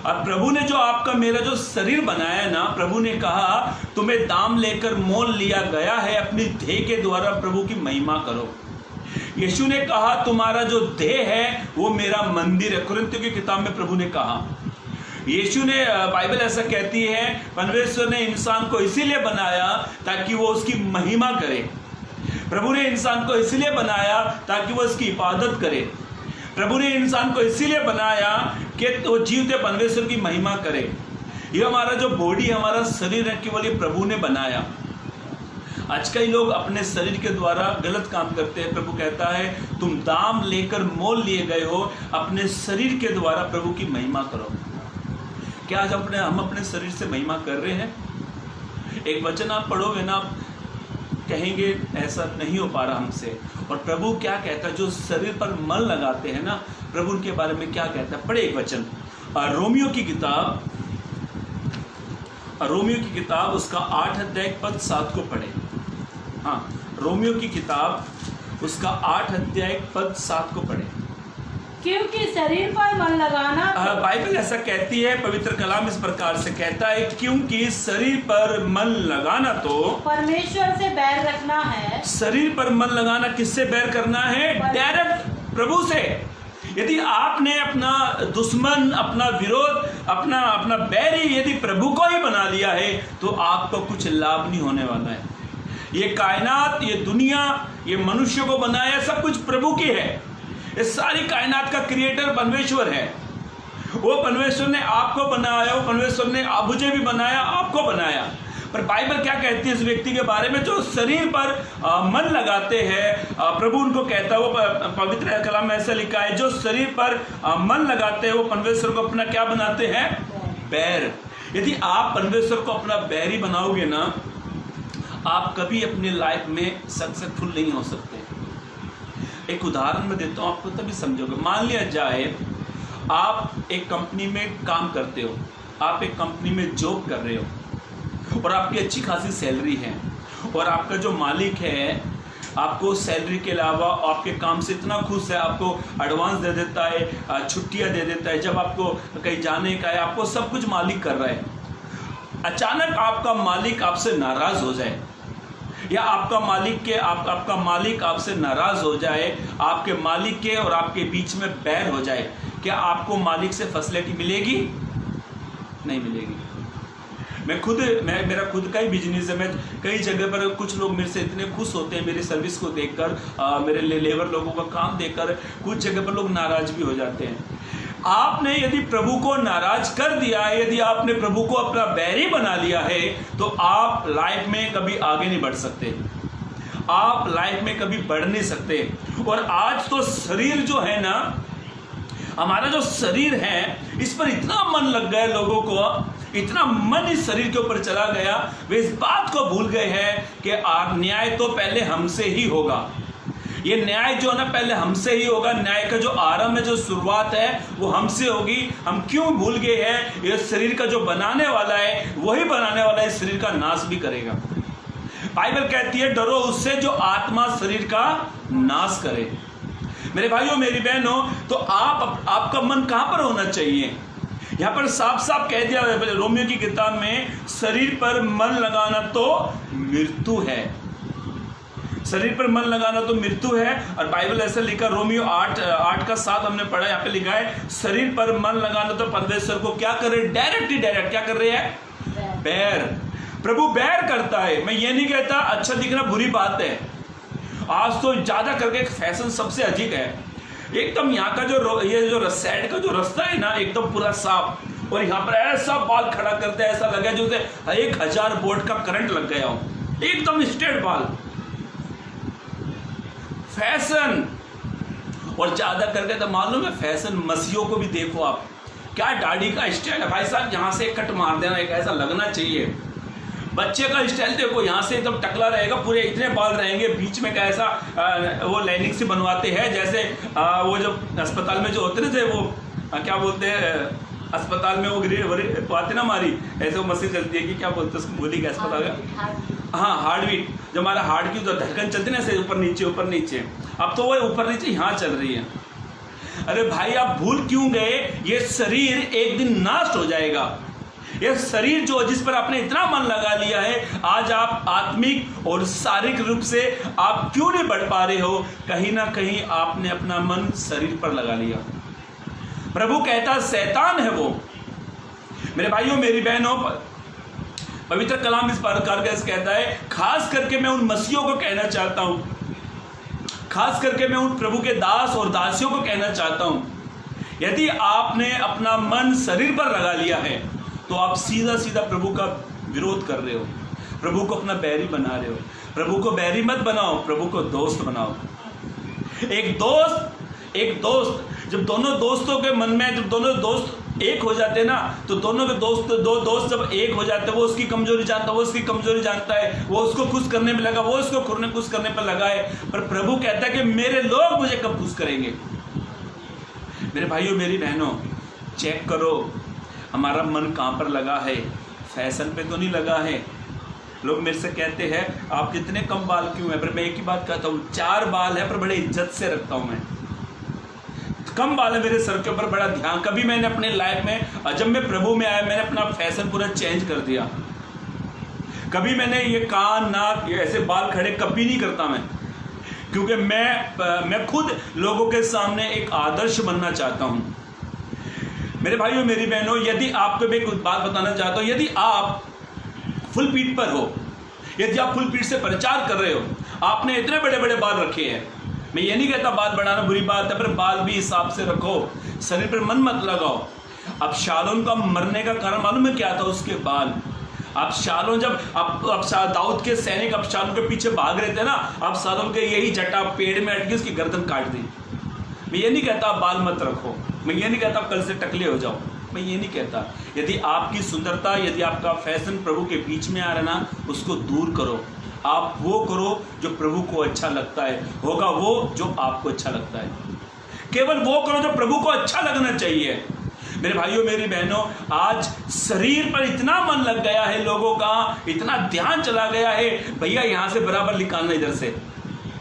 Speaker 2: और प्रभु ने जो आपका मेरा जो शरीर बनाया है ना, प्रभु ने कहा तुम्हें दाम लेकर मोल लिया गया है, अपनी देह के द्वारा प्रभु की महिमा करो। यीशु ने कहा तुम्हारा जो देह है वो मेरा मंदिर है। कुरिन्थियों की किताब में प्रभु ने कहा। यीशु ने, बाइबल ऐसा कहती है, परमेश्वर ने इंसान को इसीलिए बनाया ताकि वो उसकी महिमा करे। प्रभु ने इंसान को इसलिए बनाया ताकि वो इसकी इबादत करे। प्रभु ने इंसान को इसीलिए बनाया कि वो जीवते परमेश्वर की महिमा करे। ये हमारा जो बॉडी, हमारा शरीर है, केवल ये प्रभु ने बनाया। आज कई लोग अपने शरीर के द्वारा गलत काम करते हैं। प्रभु कहता है तुम दाम लेकर मोल लिए गए हो, अपने शरीर के द्वारा प्रभु की महिमा करो। क्या आज हम अपने शरीर से महिमा कर रहे हैं? एक वचन आप पढ़ोगे ना, आप कहेंगे ऐसा नहीं हो पा रहा हमसे। और प्रभु क्या कहता है, जो शरीर पर मन लगाते हैं ना, प्रभु उनके बारे में क्या कहता है? पढ़े एक वचन, रोमियो की किताब उसका 8 अध्याय पद 7 को पढ़े। हाँ, रोमियो की किताब उसका 8 अध्याय पद 7 को पढ़े।
Speaker 1: क्योंकि शरीर पर मन लगाना,
Speaker 2: बाइबल ऐसा कहती है, पवित्र कलाम इस प्रकार से कहता है, क्योंकि शरीर पर मन लगाना तो
Speaker 1: परमेश्वर से बैर रखना है।
Speaker 2: शरीर पर मन लगाना किससे बैर करना है? डायरेक्ट प्रभु से। यदि आपने अपना दुश्मन, अपना विरोध, अपना बैरी यदि प्रभु को ही बना लिया है, तो आपको कुछ लाभ नहीं होने वाला है। ये कायनात, ये दुनिया, ये मनुष्य को बनाया, सब कुछ प्रभु की है। इस सारी कायनात का क्रिएटर परमेश्वर है। वो परमेश्वर ने आपको बनाया, वो परमेश्वर ने मुझे भी बनाया, आपको बनाया। पर बाइबल क्या कहती है इस व्यक्ति के बारे में जो शरीर पर मन लगाते हैं? प्रभु उनको कहता है, वो पवित्र कलाम में ऐसा लिखा है, जो शरीर पर मन लगाते हैं वो परमेश्वर को अपना क्या बनाते हैं? बैर। यदि आप परमेश्वर को अपना बैरी बनाओगे ना, आप कभी अपने लाइफ में सक्सेसफुल नहीं हो सकते। एक उदाहरण मैं देता हूँ, आपको तभी समझोगे। मान लिया जाए आप एक कंपनी में काम करते हो, आप एक कंपनी में जॉब कर रहे हो और आपकी अच्छी खासी सैलरी है, और आपका जो मालिक है आपको सैलरी के अलावा आपके काम से इतना खुश है, आपको एडवांस दे देता है, छुट्टियां दे देता है, जब आपको कहीं जाने का है, आपको सब कुछ मालिक कर रहा है। अचानक आपका मालिक आपसे नाराज हो जाए, या आपका मालिक आपसे नाराज हो जाए, आपके मालिक के और आपके बीच में बैर हो जाए, क्या आपको मालिक से फैसिलिटी मिलेगी? नहीं मिलेगी। मेरा खुद का ही बिजनेस है। मैं कई जगह पर, कुछ लोग मेरे से इतने खुश होते हैं मेरी सर्विस को देखकर, मेरे लेबर लोगों का काम देखकर, कुछ जगह पर लोग नाराज भी हो जाते हैं। आपने यदि प्रभु को नाराज कर दिया है, यदि आपने प्रभु को अपना बैरी बना लिया है, तो आप लाइफ में कभी आगे नहीं बढ़ सकते, आप लाइफ में कभी बढ़ नहीं सकते। और आज तो शरीर जो है ना, हमारा जो शरीर है, इस पर इतना मन लग गया लोगों को, इतना मन इस शरीर के ऊपर चला गया, वे इस बात को भूल गए हैं कि न्याय तो पहले हमसे ही होगा। ये न्याय जो है ना पहले हमसे ही होगा। न्याय का जो आरंभ है, जो शुरुआत है वो हमसे होगी। हम क्यों भूल गए हैं? ये शरीर का जो बनाने वाला है वही बनाने वाला है, शरीर का नाश भी करेगा। बाइबल कहती है डरो उससे जो आत्मा शरीर का नाश करे। मेरे भाइयों मेरी बहनों, तो आपका मन कहां पर होना चाहिए? यहां पर साफ साफ कह दिया रोमियो की किताब में, शरीर पर मन लगाना तो मृत्यु है। शरीर पर मन लगाना तो मृत्यु है। और बाइबल ऐसा लिखा, रोमियो 8:7 हमने पढ़ा, यहाँ पे लिखा है शरीर पर मन लगाना तो परमेश्वर को क्या कर रहे? डायरेक्ट क्या कर रहे हैं? बैर। प्रभु बैर करता है। मैं ये नहीं कहता अच्छा दिखना बुरी बात है। आज तो ज्यादा करके फैशन सबसे अधिक है। एकदम यहाँ का जो साइड का जो रास्ता है ना, एकदम पूरा साफ, और यहाँ पर ऐसा बाल खड़ा करते हैं, ऐसा लगा जैसे 1000 वोल्ट का करंट लग गया हो, एकदम स्ट्रेट बाल। फैशन। और ज्यादा करके तो मालूम है फैशन मसीहों को भी देखो आप, क्या दाढ़ी का स्टाइल है भाई साहब, यहाँ से कट मार देना, एक ऐसा लगना चाहिए। बच्चे का स्टाइल देखो, यहाँ से एकदम टकला रहेगा, पूरे इतने बाल रहेंगे, बीच में का ऐसा वो लाइनिंग से बनवाते हैं, जैसे वो जब अस्पताल में जो होते ना, वो क्या बोलते हैं अस्पताल में वो आते ना हमारी, ऐसे वो मशीन चलती है कि क्या बोलते हैं उसको, बोली का अस्पताल का, हाँ हार्ट बीट, जब हमारा हार्ट की जो धड़कन चलती है ना ऐसे ऊपर नीचे, अब तो वो ऊपर नीचे यहाँ चल रही है। अरे भाई आप भूल क्यों गए? ये शरीर एक दिन नष्ट हो जाएगा। ये शरीर जो जिस पर आपने इतना मन लगा लिया है, आज आप आत्मिक और शारीरिक रूप से आप क्यों नहीं बढ़ पा रहे हो? कहीं ना कहीं आपने अपना मन शरीर पर लगा लिया। प्रभु कहता शैतान है वो। मेरे भाइयों मेरी बहनों, पवित्र कलाम इस प्रकार का कहता है, खास करके मैं उन मसीहों को कहना चाहता हूं, खास करके मैं उन प्रभु के दास और दासियों को कहना चाहता हूं, यदि आपने अपना मन शरीर पर लगा लिया है तो आप सीधा सीधा प्रभु का विरोध कर रहे हो, प्रभु को अपना बैरी बना रहे हो। प्रभु को बैरी मत बनाओ, प्रभु को दोस्त बनाओ। एक दोस्त जब दोनों दोस्तों के मन में, जब दोनों दोस्त एक हो जाते हैं ना, तो दोनों के दो दोस्त जब एक हो जाते हैं, वो उसकी कमजोरी जानता है, वो उसकी कमजोरी जानता है, वो उसको खुश करने में लगा, वो उसको खुश करने पर लगा है। पर प्रभु कहता है कि मेरे लोग मुझे कब खुश करेंगे? मेरे भाइयों मेरी बहनों, चेक करो हमारा मन कहाँ पर लगा है। फैशन पे तो नहीं लगा है। लोग मेरे से कहते हैं आप कितने कम बाल क्यों है? पर मैं एक ही बात कहता हूँ, 4 बाल है पर बड़े इज्जत से रखता हूँ मैं। कम बाल है मेरे सर के ऊपर, बड़ा ध्यान। कभी मैंने अपने लाइफ में, जब मैं प्रभु में आया, मैंने अपना फैशन पूरा चेंज कर दिया। कभी मैंने ये कान नाक ये ऐसे बाल खड़े कभी नहीं करता मैं, क्योंकि मैं खुद लोगों के सामने एक आदर्श बनना चाहता हूँ। मेरे भाइयों मेरी बहनों, यदि आपको मैं कुछ बात बताना चाहता हूँ, यदि आप फुल पीठ पर हो, यदि आप फुल पीठ से प्रचार कर रहे हो, आपने इतने बड़े बड़े बाल रखे हैं, मैं ये नहीं कहता बाल बढ़ाना बुरी बात है, पर बाल भी हिसाब से रखो, शरीर पर मन मत लगाओ। अब शालोन का मरने का कारण मालूम है क्या था? उसके बाल। अब शालोन जब दाऊद के सैनिक अब शालोन के पीछे भाग रहे थे ना, अब शालोन के यही जटा पेड़ में अटकी उसकी गर्दन काट दी। मैं ये नहीं कहता आप बाल मत रखो, मैं ये नहीं कहता आप कल से टकले हो जाओ, मैं ये नहीं कहता। यदि आपकी सुंदरता, यदि आपका फैशन प्रभु के बीच में आ रहा है ना, उसको दूर करो। आप वो करो जो प्रभु को अच्छा लगता है, होगा वो जो आपको अच्छा लगता है। केवल वो करो जो प्रभु को अच्छा लगना चाहिए। मेरे भाइयों मेरी बहनों, आज शरीर पर इतना मन लग गया है लोगों का, इतना ध्यान चला गया है, भैया यहाँ से बराबर निकालना,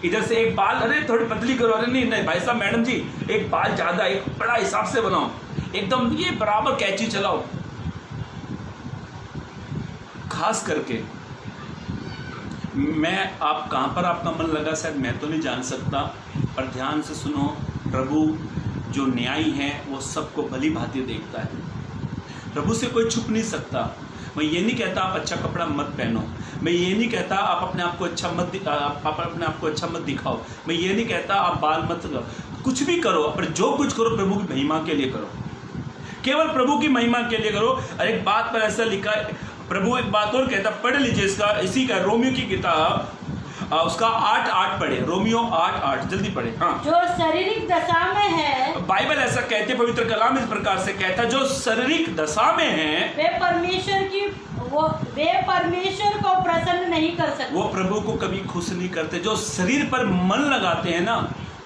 Speaker 2: इधर से एक बाल, अरे थोड़ी पतली करो, अरे नहीं भाई साहब मैडम जी एक बाल ज्यादा, एक बड़ा हिसाब से बनाओ, एकदम ये बराबर कैंची चलाओ। खास करके आप कहां पर आपका मन लगा शायद मैं तो नहीं जान सकता, पर ध्यान से सुनो, प्रभु जो न्यायी है वो सबको भली भांति देखता है। प्रभु से कोई छुप नहीं सकता। मैं ये नहीं कहता आप अच्छा कपड़ा मत पहनो, मैं ये नहीं कहता आप अपने आप को अच्छा मत दिखाओ, मैं ये नहीं कहता आप बाल मत लगाओ, कुछ भी करो, पर जो कुछ करो प्रभु की महिमा के लिए करो, केवल प्रभु की महिमा के लिए करो। और एक बात पर ऐसा लिखा है, प्रभु एक बात और कहता, पढ़ लीजिए इसका, इसी का रोमियो की किताब उसका 8:8 पढ़े, रोमियो 8:8 जल्दी पढ़े। हाँ,
Speaker 1: जो शारीरिक दशा में है,
Speaker 2: बाइबल ऐसा कहते, पवित्र कलाम इस प्रकार से कहता, जो शारीरिक दशा में है
Speaker 1: वे परमेश्वर की वे परमेश्वर को प्रसन्न नहीं कर सकते।
Speaker 2: वो प्रभु को कभी खुश नहीं करते। जो शरीर पर मन लगाते हैं ना,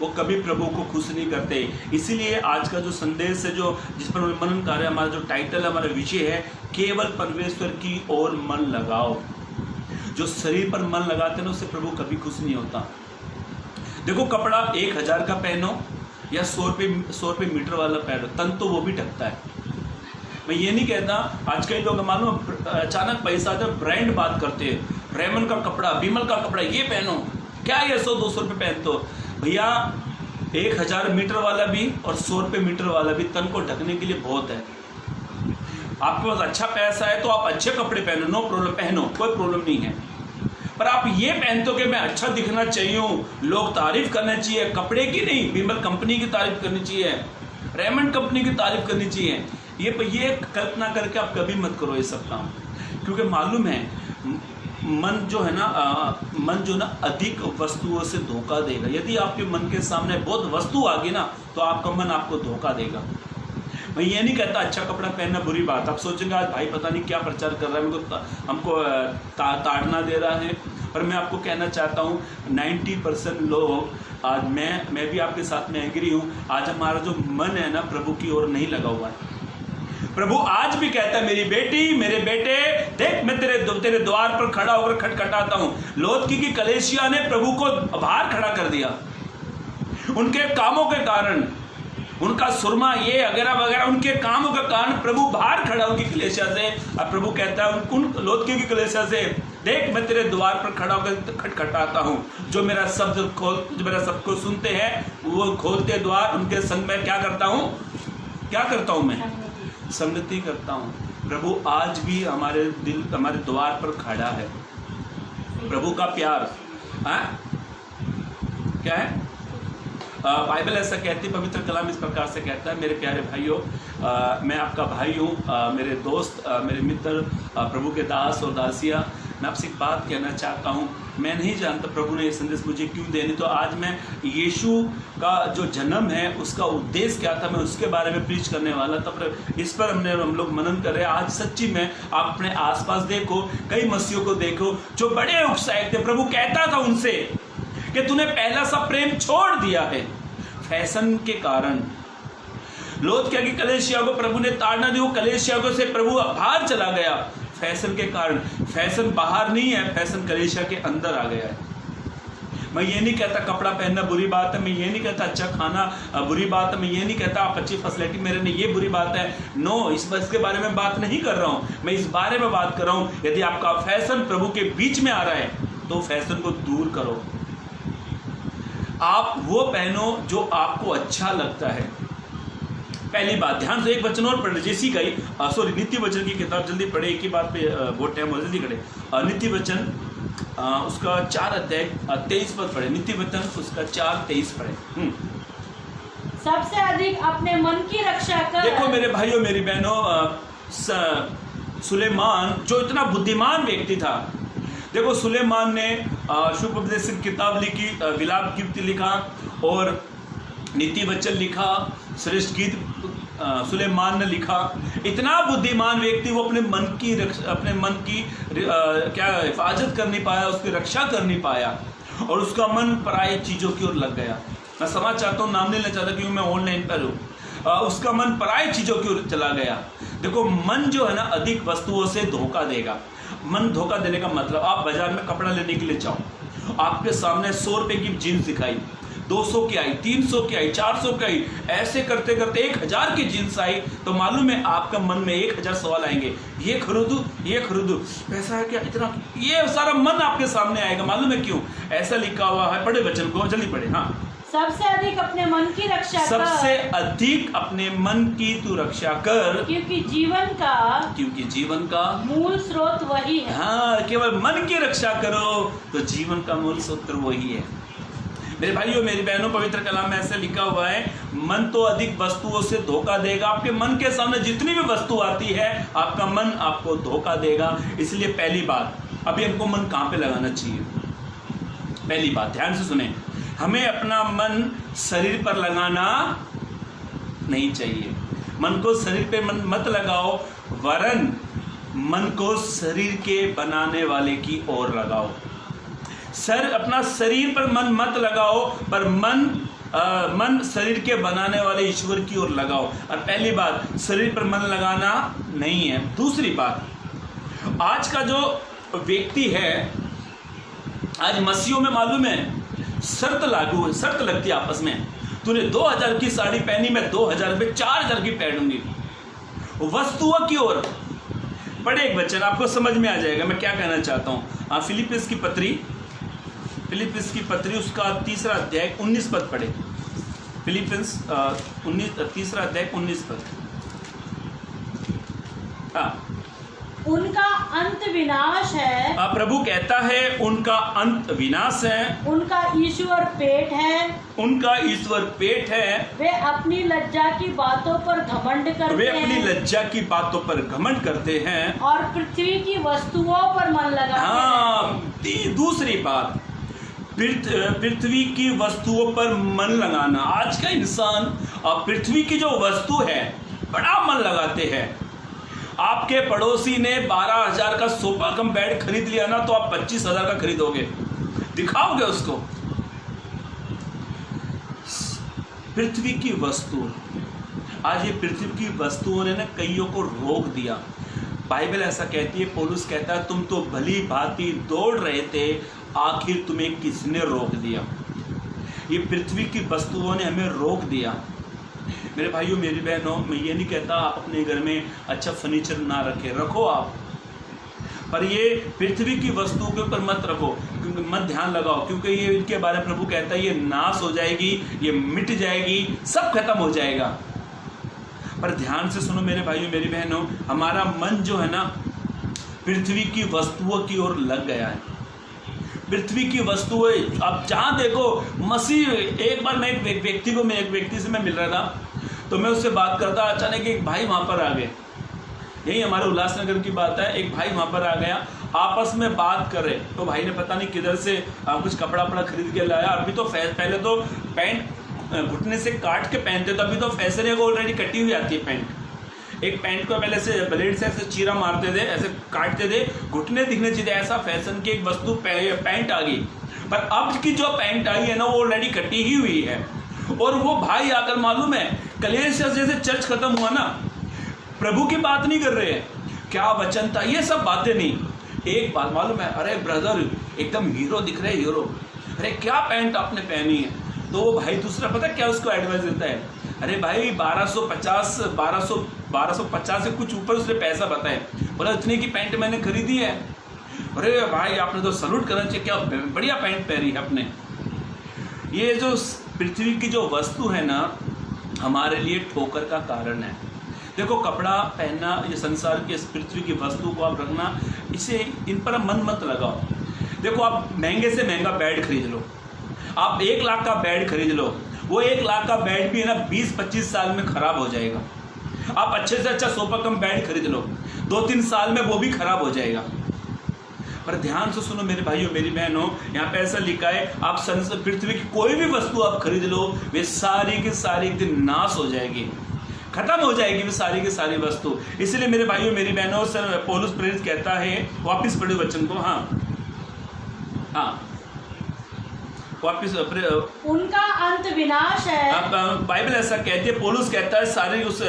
Speaker 2: वो कभी प्रभु को खुश नहीं करते। इसीलिए आज का जो संदेश है, जो जिस पर मनन कार्य, हमारा जो टाइटल है, हमारा विषय है, केवल परमेश्वर की ओर मन लगाओ। जो शरीर पर मन लगाते हैं ना, उससे प्रभु कभी खुश नहीं होता। देखो, कपड़ा 1000 का पहनो या 100 रुपये मीटर वाला पहनो, तन तो वो भी ढकता है। मैं ये नहीं कहता, आज कई लोग मालूम अचानक पैसा आता है, ब्रांड बात करते हैं, रेमन का कपड़ा, बिमल का कपड़ा ये पहनो, क्या ये 100-200 रुपये पहन तो भैया 1000 मीटर वाला भी और 100 रुपये मीटर वाला भी तन को ढकने के लिए बहुत है। आपके पास अच्छा पैसा है तो आप अच्छे कपड़े पहनो, नो प्रॉब्लम, पहनो, कोई प्रॉब्लम नहीं है। पर आप ये पहनते हो कि मैं अच्छा दिखना चाहिए हूँ, लोग तारीफ करना चाहिए, कपड़े की नहीं, बिमल कंपनी की तारीफ करनी चाहिए, रेमंड कंपनी की तारीफ करनी चाहिए, ये कल्पना करके आप कभी मत करो ये सब काम। क्योंकि मालूम है मन जो है ना, मन जो ना अधिक वस्तुओं से धोखा देगा। यदि आपके मन के सामने बहुत वस्तु आ गई ना, तो आपका मन आपको धोखा देगा। मैं ये नहीं कहता अच्छा कपड़ा पहनना बुरी बात। आप सोचेंगे आज भाई पता नहीं क्या प्रचार कर रहा है, हमको ताड़ना दे रहा है। पर मैं आपको कहना चाहता हूँ 90% लोग, आज मैं भी आपके साथ में एग्री हूँ, आज हमारा जो मन है ना प्रभु की ओर नहीं लगा हुआ है। प्रभु आज भी कहता है, मेरी बेटी, मेरे बेटे, देख मैं तेरे द्वार पर खड़ा होकर खटखटाता हूँ। लोद की कलेसिया ने प्रभु को बाहर खड़ा कर दिया उनके कामों के कारण, उनका सुरमा ये वगैरह वगैरह, उनके कामों के कारण प्रभु बाहर खड़ा उनकी कलेसिया से। अब प्रभु कहता है उन लोद की कलेसिया से, देख मैं तेरे द्वार पर खड़ा होकर खटखटाता हूँ। जो मेरा शब्द को सुनते हैं वो खोलते द्वार, उनके संग में क्या करता हूँ मैं संगति करता हूँ। प्रभु आज भी हमारे द्वार पर खड़ा है। प्रभु का प्यार क्या है? बाइबल ऐसा कहती है, पवित्र कलाम इस प्रकार से कहता है, मेरे प्यारे भाइयों, मैं आपका भाई हूँ, मेरे दोस्त, मेरे मित्र, प्रभु के दास और दासियाँ, मैं आपसे एक बात कहना चाहता हूँ। मैं नहीं जानता प्रभु ने ये संदेश मुझे क्यों देनी, तो आज मैं यीशु का जो जन्म है उसका उद्देश्य क्या था, मैं उसके बारे में प्रीच करने वाला था। पर इस पर हम लोग मनन कर रहे हैं। आज सच्ची में आप अपने आसपास देखो, कई मसीहों को देखो जो बड़े उत्साहित थे। प्रभु कहता था उनसे कि तूने पहला सा प्रेम छोड़ दिया है। फैशन के कारण लोद क्या कि कलेसिया को प्रभु ने ताड़ना दी, वो कलेसिया को से प्रभु बाहर चला गया फैशन के कारण। फैशन बाहर नहीं है, फैशन कलेसिया के अंदर आ गया है। मैं ये नहीं कहता कपड़ा पहनना बुरी बात है, मैं ये नहीं कहता अच्छा खाना बुरी बात है, मैं ये नहीं कहता आप अच्छी फैसिलिटी मेरे लिए ये बुरी बात है। नो, इसके बारे में बात नहीं कर रहा हूँ। मैं इस बारे में बात कर रहा हूँ, यदि आपका फैशन प्रभु के बीच में आ रहा है तो फैशन को दूर करो। आप वो पहनो जो आपको अच्छा लगता है। पहली बात, ध्यान से एक वचन और पढ़ लीजिए, इसी का ही नीति वचन की किताब जल्दी पढ़े, एक ही बात पे बहुत टाइम हो, जल्दी पढ़े। नीति वचन उसका 4 अध्याय 23 पद पढ़े। नीति वचन उसका 4:23 पढ़े।
Speaker 1: सबसे अधिक अपने मन की रक्षा कर।
Speaker 2: देखो मेरे भाइयों मेरी बहनों, सुलेमान जो इतना बुद्धिमान व्यक्ति था, देखो सुलेमान ने शुभोपदेश किताब लिखी, विलाप कीर्ति लिखा और नीति वचन लिखा, श्रेष्ठ गीत सुलेमान ने लिखा। इतना बुद्धिमान व्यक्ति, वो अपने मन की क्या हिफाजत कर नहीं पाया, उसकी रक्षा कर नहीं पाया और उसका मन पराई चीज़ों की ओर लग गया। मैं समझ चाहता हूँ, नाम नहीं लेना चाहता क्योंकि मैं ऑनलाइन पर हूँ। उसका मन पराई चीज़ों की ओर चला गया। देखो मन जो है ना अधिक वस्तुओं से धोखा देगा। मन धोखा देने का मतलब, आप बाजार में कपड़ा लेने के लिए जाओ, आपके सामने 100 रुपये की जीन्स दिखाई, 200 की आई, 300 की आई, 400 की आई, ऐसे करते करते 1000 की जीन्स आई, तो मालूम है आपका मन में 1000 सवाल आएंगे, ये खरीदूं, पैसा है क्या इतना, ये सारा मन आपके सामने आएगा। मालूम है क्यों? ऐसा लिखा हुआ है, पढ़े वचन को, जल्दी पढ़े। हाँ,
Speaker 1: सबसे अधिक अपने मन की रक्षा कर।
Speaker 2: सबसे अधिक अपने मन की तू रक्षा कर,
Speaker 1: क्योंकि जीवन का मूल स्रोत वही है।
Speaker 2: हाँ, केवल मन की रक्षा करो तो जीवन का मूल स्रोत वही है। मेरे भाइयों मेरी बहनों, पवित्र कलाम में ऐसे लिखा हुआ है, मन तो अधिक वस्तुओं से धोखा देगा। आपके मन के सामने जितनी भी वस्तु आती है, आपका मन आपको धोखा देगा। इसलिए पहली बात, अभी हमको मन कहाँ पे लगाना चाहिए? पहली बात ध्यान से सुने, हमें अपना मन शरीर पर लगाना नहीं चाहिए। मन को शरीर पे मत लगाओ, वरन मन को शरीर के बनाने वाले की ओर लगाओ। अपना शरीर पर मन मत लगाओ, पर मन शरीर के बनाने वाले ईश्वर की ओर लगाओ। और पहली बात, शरीर पर मन लगाना नहीं है। दूसरी बात, आज का जो व्यक्ति है, आज मसीहों में मालूम है शर्त लागू है, शर्त लगती है आपस में। तूने 2000 की साड़ी पहनी, मैं 2000 में 4000 की पहनूंगी। वस्तुओं की ओर। पढ़े एक वचन, आपको समझ में आ जाएगा मैं क्या कहना चाहता हूँ। फिलिपिस की पत्री उसका 3 अध्याय 19 पद पढ़े। फिलिपिस 3 अध्याय 19 पद। हाँ,
Speaker 1: उनका अंत विनाश है।
Speaker 2: प्रभु कहता है उनका अंत विनाश है।
Speaker 1: उनका ईश्वर पेट है।
Speaker 2: उनका ईश्वर पेट है।
Speaker 1: वे अपनी लज्जा की बातों पर घमंड करते हैं। और पृथ्वी की वस्तुओं पर मन लगाते हैं।
Speaker 2: दूसरी बात, पृथ्वी की वस्तुओं पर मन लगाना। आज का इंसान पृथ्वी की जो वस्तु है बड़ा मन लगाते हैं। आपके पड़ोसी ने 12,000 का सोफा कम बेड खरीद लिया ना, तो आप 25,000 का खरीदोगे, दिखाओगे उसको। पृथ्वी की वस्तु, आज ये पृथ्वी की वस्तुओं ने ना कईयों को रोक दिया। बाइबल ऐसा कहती है, पौलुस कहता है तुम तो भली भांति दौड़ रहे थे, आखिर तुम्हें किसने रोक दिया। ये पृथ्वी की वस्तुओं ने हमें रोक दिया। मेरे भाइयों मेरी बहनों, मैं ये नहीं कहता आप अपने घर में अच्छा फर्नीचर ना रखें, रखो आप, पर ये पृथ्वी की वस्तुओं के ऊपर मत रखो, मत ध्यान लगाओ, क्योंकि ये इनके बारे में प्रभु कहता है ये नाश हो जाएगी, ये मिट जाएगी, सब खत्म हो जाएगा। पर ध्यान से सुनो मेरे भाइयों मेरी बहनों, हमारा मन जो है ना पृथ्वी की वस्तुओं की ओर लग गया है। पृथ्वी की वस्तुएं, आप जहाँ देखो मसीह। एक बार मैं एक व्यक्ति से मैं मिल रहा था, तो मैं उससे बात करता, अचानक एक भाई वहाँ पर आ गए। यही हमारे उल्लासनगर की बात है, एक भाई वहाँ पर आ गया, आपस में बात कर रहे। तो भाई ने पता नहीं किधर से कुछ कपड़ा खरीद के लाया। अभी तो पहले तो पैंट घुटने से काट के पहनते, तो अभी तो फैशन है, ऑलरेडी कटी हुई आती है पैंट। एक पैंट को पहले से ब्लेड से ऐसे चीरा मारते थे, ऐसे काटते थे, घुटने दिखने चाहिए, ऐसा फैशन की एक वस्तु पैंट आ गई। पर अब की जो पैंट आई है ना, वो ऑलरेडी कटी ही हुई है। और वो भाई आकर मालूम है, कलेश जैसे चर्च खत्म हुआ ना, प्रभु की बात नहीं कर रहे हैं, क्या वचन था, ये सब बातें नहीं। एक बात मालूम है, अरे ब्रदर एकदम हीरो दिख रहे, हीरो, अरे क्या पैंट आपने पहनी है। तो वो भाई दूसरा पता क्या उसको एडवाइस देता है, अरे भाई 1250 से कुछ ऊपर उसने पैसा बताए, बोला इतने की पैंट मैंने खरीदी है। अरे भाई आपने तो सलूट करना चाहिए, क्या बढ़िया पैंट पहनी है आपने। ये जो पृथ्वी की जो वस्तु है ना, हमारे लिए ठोकर का कारण है। देखो कपड़ा पहनना, ये संसार की इस पृथ्वी की वस्तु को आप रखना, इसे इन पर मन मत लगाओ। देखो आप महंगे से महंगा बेड खरीद लो, आप 1 लाख का बेड खरीद लो, वो 1 लाख का बेड भी है ना 20-25 साल में खराब हो जाएगा। आप अच्छे से अच्छा सोफा कम बेड खरीद लो, 2-3 साल में वो भी खराब हो जाएगा। पर ध्यान से सुनो मेरे भाइयों मेरी बहनों, यहाँ पे ऐसा लिखा है, आप पृथ्वी की कोई भी वस्तु आप खरीद लो, वे सारी की सारी एक दिन नाश हो जाएगी, खत्म हो जाएगी, वे सारी की सारी वस्तु। इसलिए मेरे भाइयों मेरी बहनों, सर पौलुस प्रेरित कहता है, वापिस पढ़ो वचन को, हाँ वापिस,
Speaker 1: उनका अंत विनाश है।
Speaker 2: बाइबल ऐसा कहती है, पौलुस कहता है सारी उस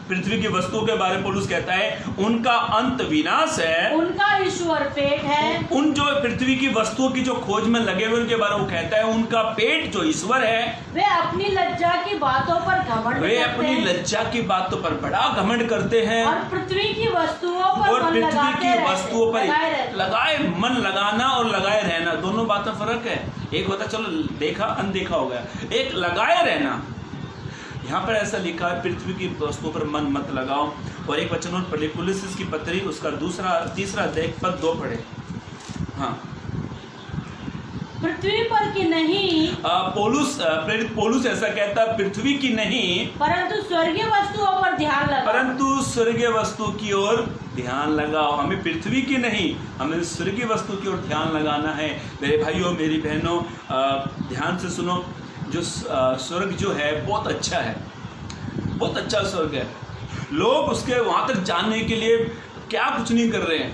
Speaker 2: पृथ्वी की वस्तुओं के बारे में पौलुस कहता है उनका अंत विनाश है।
Speaker 1: उनका ईश्वर पेट है।
Speaker 2: उन जो पृथ्वी की वस्तुओं की जो खोज में लगे हुए उनके बारे में वो कहता है उनका पेट जो ईश्वर है,
Speaker 1: वे अपनी लज्जा की बातों पर घमंड करते हैं।
Speaker 2: वे अपनी लज्जा की बातों पर बड़ा घमंड करते हैं,
Speaker 1: और पृथ्वी की वस्तुओं पर
Speaker 2: और पृथ्वी की वस्तुओं पर लगाए मन लगाना और लगाए रहना, दोनों बातों फर्क है। एक होता चलो देखा अनदेखा हो गया, एक लगाए रहना। यहाँ पर ऐसा लिखा है पृथ्वी की वस्तुओं पर मन मत लगाओ। और एक वचन और पढ़े, कुलुस्सी की पत्री उसका 3 अध्याय पद 2 पढ़े। हाँ,
Speaker 1: पृथ्वी पर की नहीं,
Speaker 2: पौलुस ऐसा कहता है पृथ्वी की नहीं,
Speaker 1: परंतु स्वर्गीय वस्तुओं पर ध्यान लगाओ।
Speaker 2: परंतु स्वर्गीय वस्तु की ओर ध्यान लगाओ। हमें पृथ्वी की नहीं, हमें स्वर्गीय वस्तु की ओर ध्यान लगाना है। मेरे भाइयों मेरी बहनों, ध्यान से सुनो, जो स्वर्ग जो है बहुत अच्छा है, बहुत अच्छा स्वर्ग है। लोग उसके वहाँ तक जाने के लिए क्या कुछ नहीं कर रहे हैं,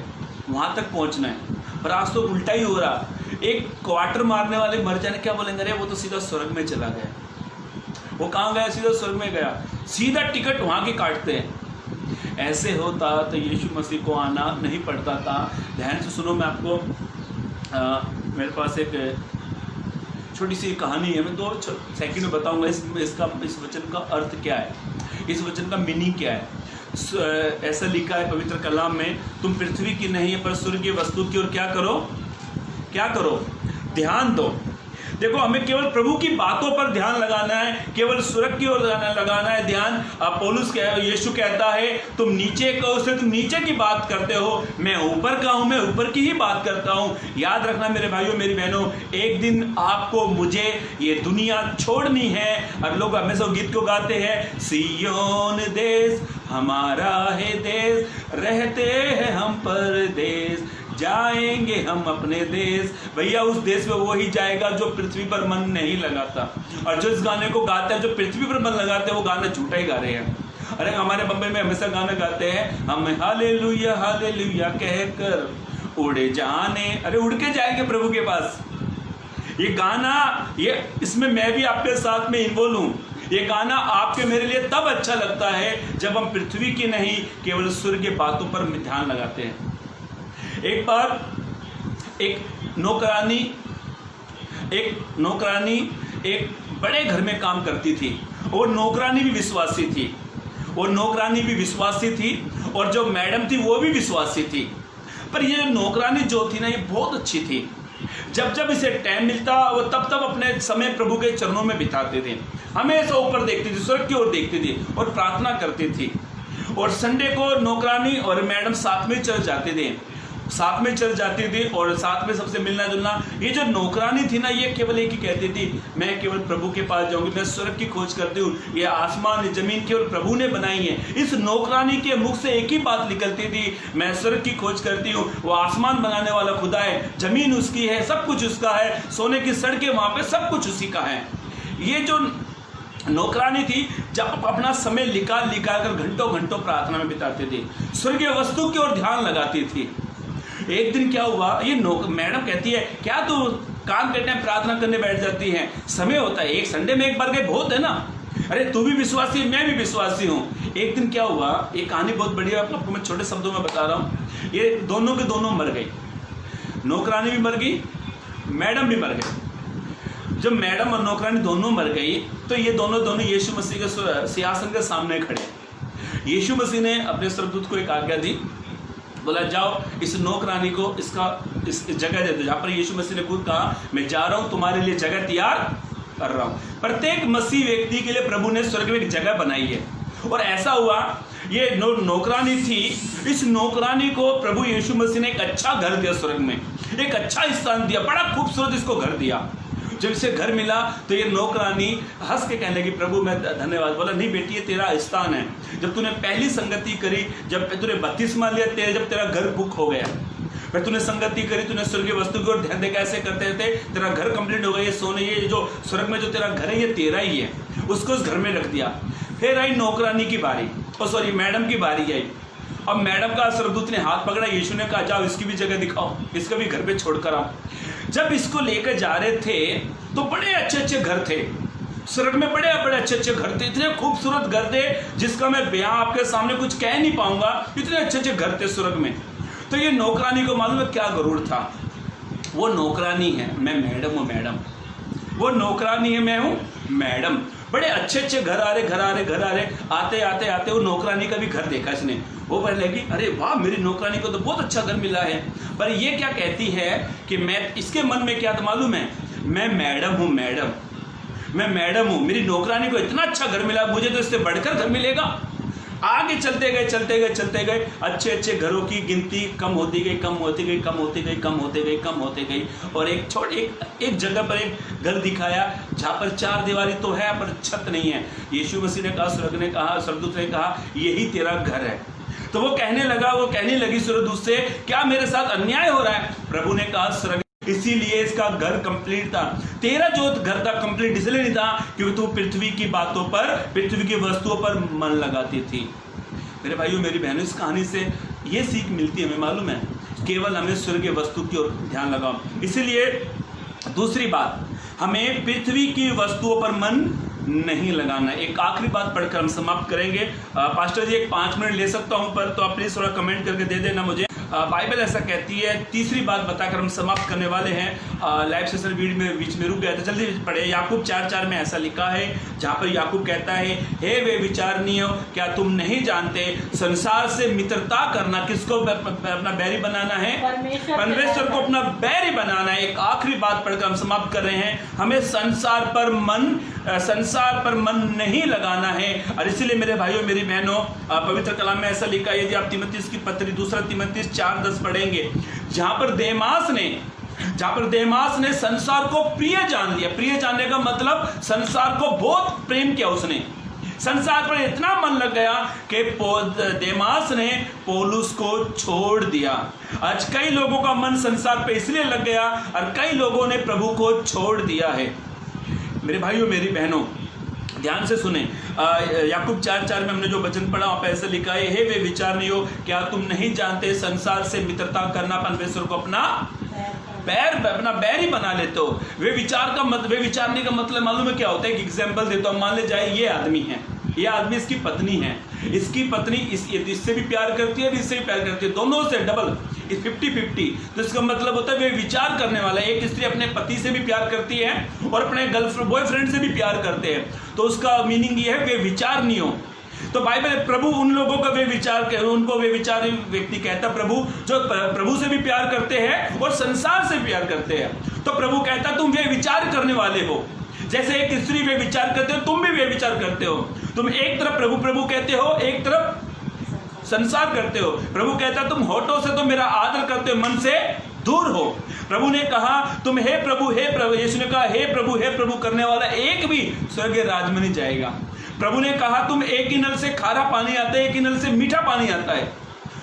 Speaker 2: वहां तक पहुंचना है। पर आज तो उल्टा ही हो रहा, एक क्वार्टर मारने वाले मर जाने क्या बोलेंगे, अरे वो तो सीधा स्वर्ग में चला गया। वो कहाँ गया? सीधा स्वर्ग में गया, सीधा टिकट वहां की काटते हैं। ऐसे होता तो यीशु मसीह को आना नहीं पड़ता था। ध्यान से सुनो, मैं आपको मेरे पास एक छोटी सी कहानी है, मैं 2 सेकंड में बताऊंगा इस वचन का अर्थ क्या है, इस वचन का मीनिंग क्या है। ऐसा लिखा है पवित्र कलाम में, तुम पृथ्वी की नहीं पर स्वर्गीय वस्तु की ओर क्या करो, ध्यान दो। देखो, हमें केवल प्रभु की बातों पर ध्यान लगाना है, केवल स्वर्ग की ओर लगाना है ध्यान। पौलुस यीशु कहता है तुम नीचे का हो, तुम नीचे की बात करते हो, मैं ऊपर का हूं, मैं ऊपर की ही बात करता हूं। याद रखना मेरे भाइयों मेरी बहनों, एक दिन आपको मुझे ये दुनिया छोड़नी है। और लोग हमेशा गीत को गाते हैं, सियोन देश हमारा है देश, रहते हैं हम परदेश, जाएंगे हम अपने देश। भैया उस देश में वो ही जाएगा जो पृथ्वी पर मन नहीं लगाता। और जो इस गाने को गाता है, जो पृथ्वी पर मन लगाते हैं, वो गाना झूठा ही गा रहे हैं। अरे हमारे बम्बई में हमेशा गाना गाते हैं, हम हालेलुया हालेलुया कहकर उड़े जाने, अरे उड़ के जाएंगे प्रभु के पास। ये गाना, ये इसमें मैं भी आपके साथ में इन्वॉल्व हूँ। ये गाना आपके मेरे लिए तब अच्छा लगता है जब हम पृथ्वी की नहीं केवल स्वर्ग की बातों पर ध्यान लगाते हैं। एक बार एक नौकरानी एक बड़े घर में काम करती थी, और नौकरानी भी विश्वासी थी, और जो मैडम थी वो भी विश्वासी थी। पर ये नौकरानी जो थी ना, ये बहुत अच्छी थी। जब इसे टाइम मिलता वो तब अपने समय प्रभु के चरणों में बिताते थे, हमेशा ऊपर देखती थी, स्वर्ग की ओर देखती थी और प्रार्थना करती थी। और संडे को नौकरानी और मैडम साथ में चल जाते थे और साथ में सबसे मिलना जुलना। ये जो नौकरानी थी ना, ये केवल एक ही कहती थी, मैं केवल प्रभु के पास जाऊंगी, मैं स्वर्ग की खोज करती हूँ, ये आसमान जमीन केवल प्रभु ने बनाई है। इस नौकरानी के मुख से एक ही बात निकलती थी, मैं स्वर्ग की खोज करती हूँ, वो आसमान बनाने वाला खुदा है, जमीन उसकी है, सब कुछ उसका है, सोने की सड़कें वहां पे सब कुछ उसी का है। ये जो नौकरानी थी, जब अपना समय निकाल कर घंटों प्रार्थना में बिताते थे, स्वर्गीय वस्तु की ओर ध्यान लगाती थी। एक दिन क्या हुआ, ये मैडम कहती है, क्या तू काम के टाइम प्रार्थना करने बैठ जाती है? समय होता है, एक संडे में एक बार गए बहुत है ना। अरे तू भी विश्वासी, मैं भी विश्वासी हूँ। एक दिन क्या हुआ, ये कहानी बहुत बढ़िया, आपको मैं छोटे शब्दों में बता रहा हूँ। ये दोनों के दोनों मर गई, नौकरानी भी मर गई, मैडम भी मर गई। जब मैडम और नौकरानी दोनों मर गई तो ये दोनों यीशु मसीह के सिंहासन के सामने खड़े। यीशु मसीह ने अपने स्वर्गदूत को एक आज्ञा दी, बोला जाओ इस नौकरानी को इस जगह दे दो जहाँ पर यीशु मसीह ने खुद कहा, मैं जा रहा हूँ, तुम्हारे लिए जगह तैयार कर रहा हूँ। प्रत्येक मसीह व्यक्ति के लिए प्रभु ने स्वर्ग में एक जगह बनाई है। और ऐसा हुआ, ये नौकरानी थी, इस नौकरानी को प्रभु यीशु मसीह ने एक अच्छा घर दिया, स्वर्ग में एक अच्छा स्थान दिया, बड़ा खूबसूरत इसको घर दिया। जब इसे घर मिला तो ये नौकरानी हंस के कहने लगी, प्रभु मैं धन्यवाद। बोला नहीं बेटी, ये तेरा स्थान है। जब तूने पहली संगति करी, जब तूने बपतिस्मा लिया, जब तेरा घर बुक हो गया, फिर तूने संगति करी, तूने स्वर्गीय वस्तु की ओर ध्यान दे, कैसे करते थे, तेरा घर कंप्लीट हो गया, ये सोने, ये जो स्वर्ग में जो तेरा घर है ये तेरा ही है। उसको उस घर में रख दिया। फिर आई नौकरानी की बारी, मैडम की बारी आई। अब मैडम का स्वर्गदूत ने हाथ पकड़ा, यीशु ने कहा जाओ इसकी भी जगह दिखाओ, इसका भी घर पे छोड़ कर आओ। जब इसको लेकर जा रहे थे तो बड़े अच्छे घर थे स्वर्ग में, बड़े अच्छे घर थे, इतने खूबसूरत घर थे जिसका मैं बयां आपके सामने कुछ कह नहीं पाऊंगा, इतने अच्छे घर थे स्वर्ग में। तो ये नौकरानी को मालूम है क्या गरूर था, वो नौकरानी है, मैं मैडम हूँ, मैडम वो नौकरानी है, मैं हूँ मैडम। बड़े अच्छे घर आ रहे, आते वो नौकरानी का भी घर देखा इसने। वो कहने लगी, अरे वाह मेरी नौकरानी को तो बहुत अच्छा घर मिला है। पर ये क्या कहती है कि मैं, इसके मन में क्या था मालूम है, मैं मैडम हूँ, मैं मैडम हूँ, मेरी नौकरानी को इतना अच्छा घर मिला, मुझे तो इससे बढ़कर घर मिलेगा। आगे चलते गए, अच्छे घरों की गिनती कम होती गई, और एक जगह पर एक घर दिखाया जहाँ पर 4 दीवारी तो है पर छत नहीं है। यीशु मसीह ने कहा, स्वर्गदूत ने कहा यही तेरा घर है। तो वो कहने लगी स्वर्गदूत से, क्या मेरे साथ अन्याय हो रहा है? प्रभु ने कहा, स्वर्ग इसीलिए इसका घर कंप्लीट था, तेरा जो घर था कंप्लीट इसलिए नहीं था क्योंकि तू पृथ्वी की बातों पर, पृथ्वी की वस्तुओं पर मन लगाती थी। मेरे भाइयों मेरी बहनों, इस कहानी से ये सीख मिलती है, हमें मालूम है, केवल हमें स्वर्गीय वस्तु की ओर ध्यान लगाओ। इसीलिए दूसरी बात, हमें पृथ्वी की वस्तुओं पर मन नहीं लगाना। एक आखिरी बात पढ़कर हम समाप्त करेंगे। पास्टर जी, एक 5 मिनट ले सकता हूं पर, तो आप प्लीज थोड़ा कमेंट करके दे देना मुझे। बाइबल ऐसा कहती है, तीसरी बात बताकर हम समाप्त करने वाले हैं। लाइव सेशन वीडियो में बीच में रुक गया था, जल्दी पढ़े। याकूब 4:4 में ऐसा लिखा है, जहाँ पर याकूब कहता है, हे वे विचारणीय, क्या तुम नहीं जानते संसार से मित्रता करना किसको अपना बैरी बनाना है? परमेश्वर को अपना बैरी बनाना है। एक आखिरी बात पढ़कर हम समाप्त कर रहे हैं, हमें संसार पर मन नहीं लगाना है। और इसीलिए मेरे भाइयों मेरी बहनों, पवित्र कलाम में ऐसा लिखा है, यदि आप तीमुथियुस की पत्री 2 तीमुथियुस 4:10 पढ़ेंगे, जहां पर देमास ने संसार को प्रिय जान लिया। प्रिय जानने का मतलब संसार को बहुत प्रेम किया उसने, संसार पर इतना मन लग गया कि देमास ने पौलुस को छोड़ दिया। आज कई लोगों का मन संसार पे इसलिए लग गया और कई लोगों ने प्रभु को छोड़ दिया है। मेरे भाइयों मेरी बहनों, ध्यान से सुने। याकूब 4:4 में हमने जो वचन पढ़ा, वहाँ पे ऐसा लिखा है, हे वे विचारणीयो, क्या तुम नहीं जानते संसार से मित्रता करना परमेश्वर को अपना बैरी बना लेते हो। वे विचारने का मतलब मालूम है क्या होता है? एक एग्जाम्पल देता हूँ। मान ले जाए ये आदमी है, ये आदमी इसकी पत्नी है, इसकी पत्नी इससे भी प्यार करती है, इससे भी प्यार करती है, दोनों से डबल 50-50। तो इसका मतलब होता है वे विचार करने वाला। एक स्त्री अपने पति से भी प्यार करती है और अपने बॉयफ्रेंड से भी प्यार करते हैं, तो उसका मीनिंग ये है वे विचार नहीं हो। तो बाइबल प्रभु उन लोगों का वे विचार व्यक्ति कहता, प्रभु जो प्रभु से भी प्यार करते हैं और संसार से प्यार करते हैं। तो प्रभु कहता तुम वे विचार करने वाले हो। जैसे एक स्त्री वे विचार करते हो, तुम भी वे विचार करते हो। तुम एक तरफ प्रभु प्रभु कहते हो, एक तरफ संसार करते हो। प्रभु कहता तुम होठों से तो मेरा आदर करते हो, मन से दूर हो। प्रभु ने कहा तुम हे प्रभु, यीशु ने कहा हे प्रभु करने वाला एक भी स्वर्गीय राज्य में नहीं जाएगा। प्रभु ने कहा तुम एक ही नल से खारा पानी आता है, एक ही नल से मीठा पानी आता है।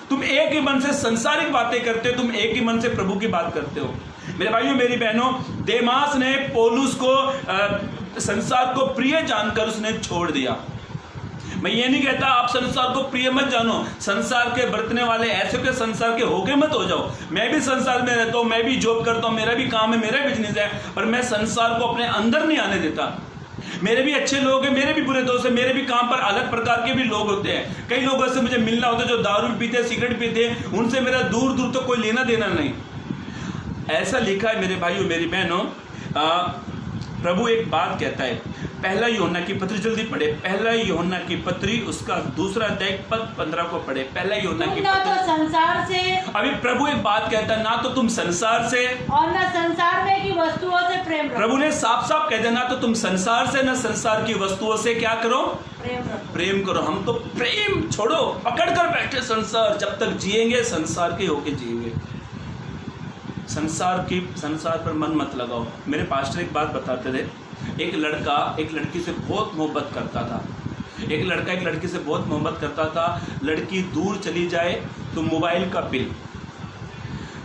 Speaker 2: तुम एक ही मन से संसारिक बातें करते हो, तुम एक ही मन से प्रभु की बात करते हो। मेरे भाइयों मेरी बहनों, देमास ने पौलुस को संसार को प्रिय जानकर उसने छोड़ दिया। मैं ये नहीं कहता आप संसार को प्रिय मत जानो, संसार के बरतने वाले ऐसे के संसार के होके मत हो जाओ। मैं भी संसार में रहता हूँ, मैं भी जॉब करता हूँ, मेरा भी काम है, मेरा बिजनेस है, पर मैं संसार को अपने अंदर नहीं आने देता। मेरे भी अच्छे लोग हैं, मेरे भी बुरे दोस्त हैं, मेरे भी काम पर अलग प्रकार के भी लोग होते हैं। कई लोगों से मुझे मिलना होता है जो दारू पीते, सिगरेट पीते, उनसे मेरा दूर दूर तो कोई लेना देना नहीं। ऐसा लिखा है मेरे भाइयों मेरी बहनों। प्रभु एक बात कहता है, पहला यूहन्ना की पत्री, जल्दी पढ़े, पहला यूहन्ना की पत्री उसका 2 अध्याय पद 15 को पढ़े। पहला यूहन्ना की पत्री।
Speaker 1: तो संसार से,
Speaker 2: अभी प्रभु एक बात कहता है, ना तो तुम संसार से
Speaker 1: और ना संसार में की वस्तुओं से प्रेम रखो।
Speaker 2: प्रभु ने साफ साफ कह दिया, ना तो तुम संसार से ना संसार की वस्तुओं से क्या करो? प्रेम करो। हम तो प्रेम छोड़ो, पकड़ कर बैठे संसार, जब तक जिएंगे संसार के होके जिएंगे। संसार पर मन मत लगाओ। मेरे पास्टर एक बात बताते थे, एक लड़का एक लड़की से बहुत मोहब्बत करता था। एक लड़का एक लड़की से बहुत मोहब्बत करता था। लड़की दूर चली जाए तो मोबाइल का बिल,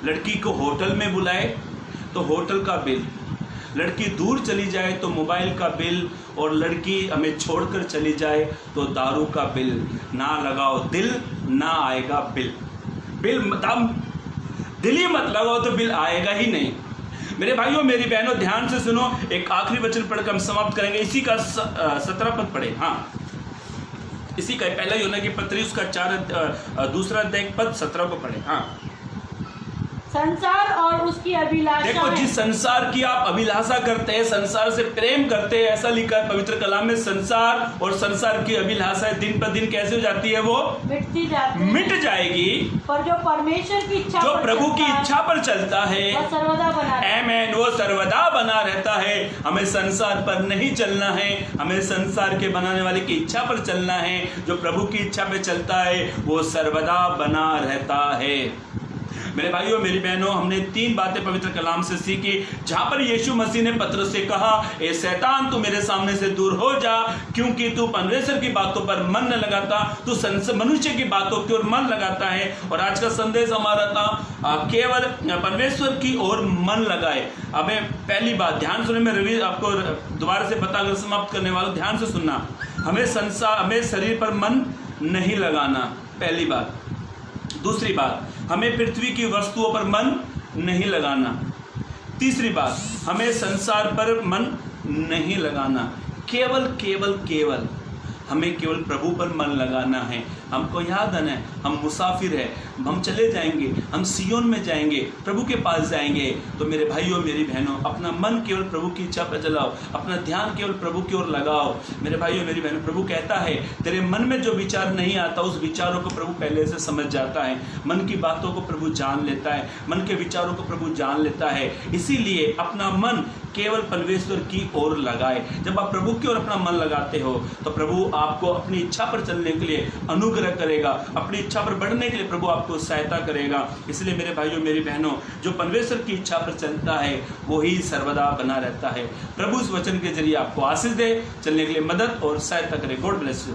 Speaker 2: लड़की को होटल में बुलाए तो होटल का बिल, लड़की दूर चली जाए तो मोबाइल का बिल, और लड़की हमें छोड़कर चली जाए तो दारू का बिल। ना लगाओ दिल, ना आएगा बिल। दिल ही मत लगाओ तो बिल आएगा ही नहीं। मेरे भाइयों मेरी बहनों ध्यान से सुनो, एक आखिरी वचन पढ़कर हम समाप्त करेंगे। इसी का 17 पद पढ़े। हाँ, इसी का पहला यूहन्ना की पत्री उसका 2 अध्याय पद 17 को पढ़े। हाँ,
Speaker 1: संसार और उसकी अभिलाषा।
Speaker 2: देखो, जिस संसार की आप अभिलाषा करते हैं, संसार से प्रेम करते हैं, ऐसा लिखा है पवित्र कलाम में, संसार और संसार की अभिलाषा दिन पर दिन कैसे हो जाती है? वो
Speaker 1: मिटती जाती है,
Speaker 2: मिट जाएगी।
Speaker 1: पर जो परमेश्वर की इच्छा,
Speaker 2: जो प्रभु की इच्छा पर चलता है,
Speaker 1: वो सर्वदा बना
Speaker 2: आमीन, वो सर्वदा बना रहता है। हमें संसार पर नहीं चलना है, हमें संसार के बनाने वाले की इच्छा पर चलना है। जो प्रभु की इच्छा पे चलता है वो सर्वदा बना रहता है। मेरे भाइयों मेरी बहनों, हमने 3 बातें पवित्र कलाम से सीखी, जहां पर यीशु मसीह ने पतरस से कहा, ए शैतान तू मेरे सामने से दूर हो जा, क्योंकि तू परमेश्वर की बातों पर मन न लगाता, तू मनुष्य की बातों की ओर मन लगाता है। और आज का संदेश हमारा था, केवल परमेश्वर की ओर मन लगाए। अब पहली बात ध्यान सुनने में, रवि आपको दोबारा से बताकर समाप्त करने वाला, ध्यान से सुनना। हमें शरीर पर मन नहीं लगाना, पहली बात। दूसरी बात, हमें पृथ्वी की वस्तुओं पर मन नहीं लगाना। तीसरी बात, हमें संसार पर मन नहीं लगाना। केवल हमें केवल प्रभु पर मन लगाना है। हमको याद है हम मुसाफिर हैं, हम चले जाएंगे, हम सियोन में जाएंगे, प्रभु के पास जाएंगे। तो मेरे भाइयों मेरी बहनों, अपना मन केवल प्रभु की इच्छा पर चलाओ, अपना ध्यान केवल प्रभु की ओर लगाओ। मेरे भाइयों मेरी बहनों, प्रभु कहता है तेरे मन में जो विचार नहीं आता उस विचारों को प्रभु पहले से समझ जाता है। मन की बातों को प्रभु जान लेता है, मन के विचारों को प्रभु जान लेता है। इसीलिए अपना मन केवल परमेश्वर की ओर लगाए। जब आप प्रभु की ओर अपना मन लगाते हो तो प्रभु आपको अपनी इच्छा पर चलने के लिए अनुग्रह करेगा, अपनी इच्छा पर बढ़ने के लिए प्रभु आपको सहायता करेगा। इसलिए मेरे भाइयों मेरी बहनों, जो परमेश्वर की इच्छा पर चलता है वो ही सर्वदा बना रहता है। प्रभु इस वचन के जरिए आपको आशीष दे, चलने के लिए मदद और सहायता करे। God bless you.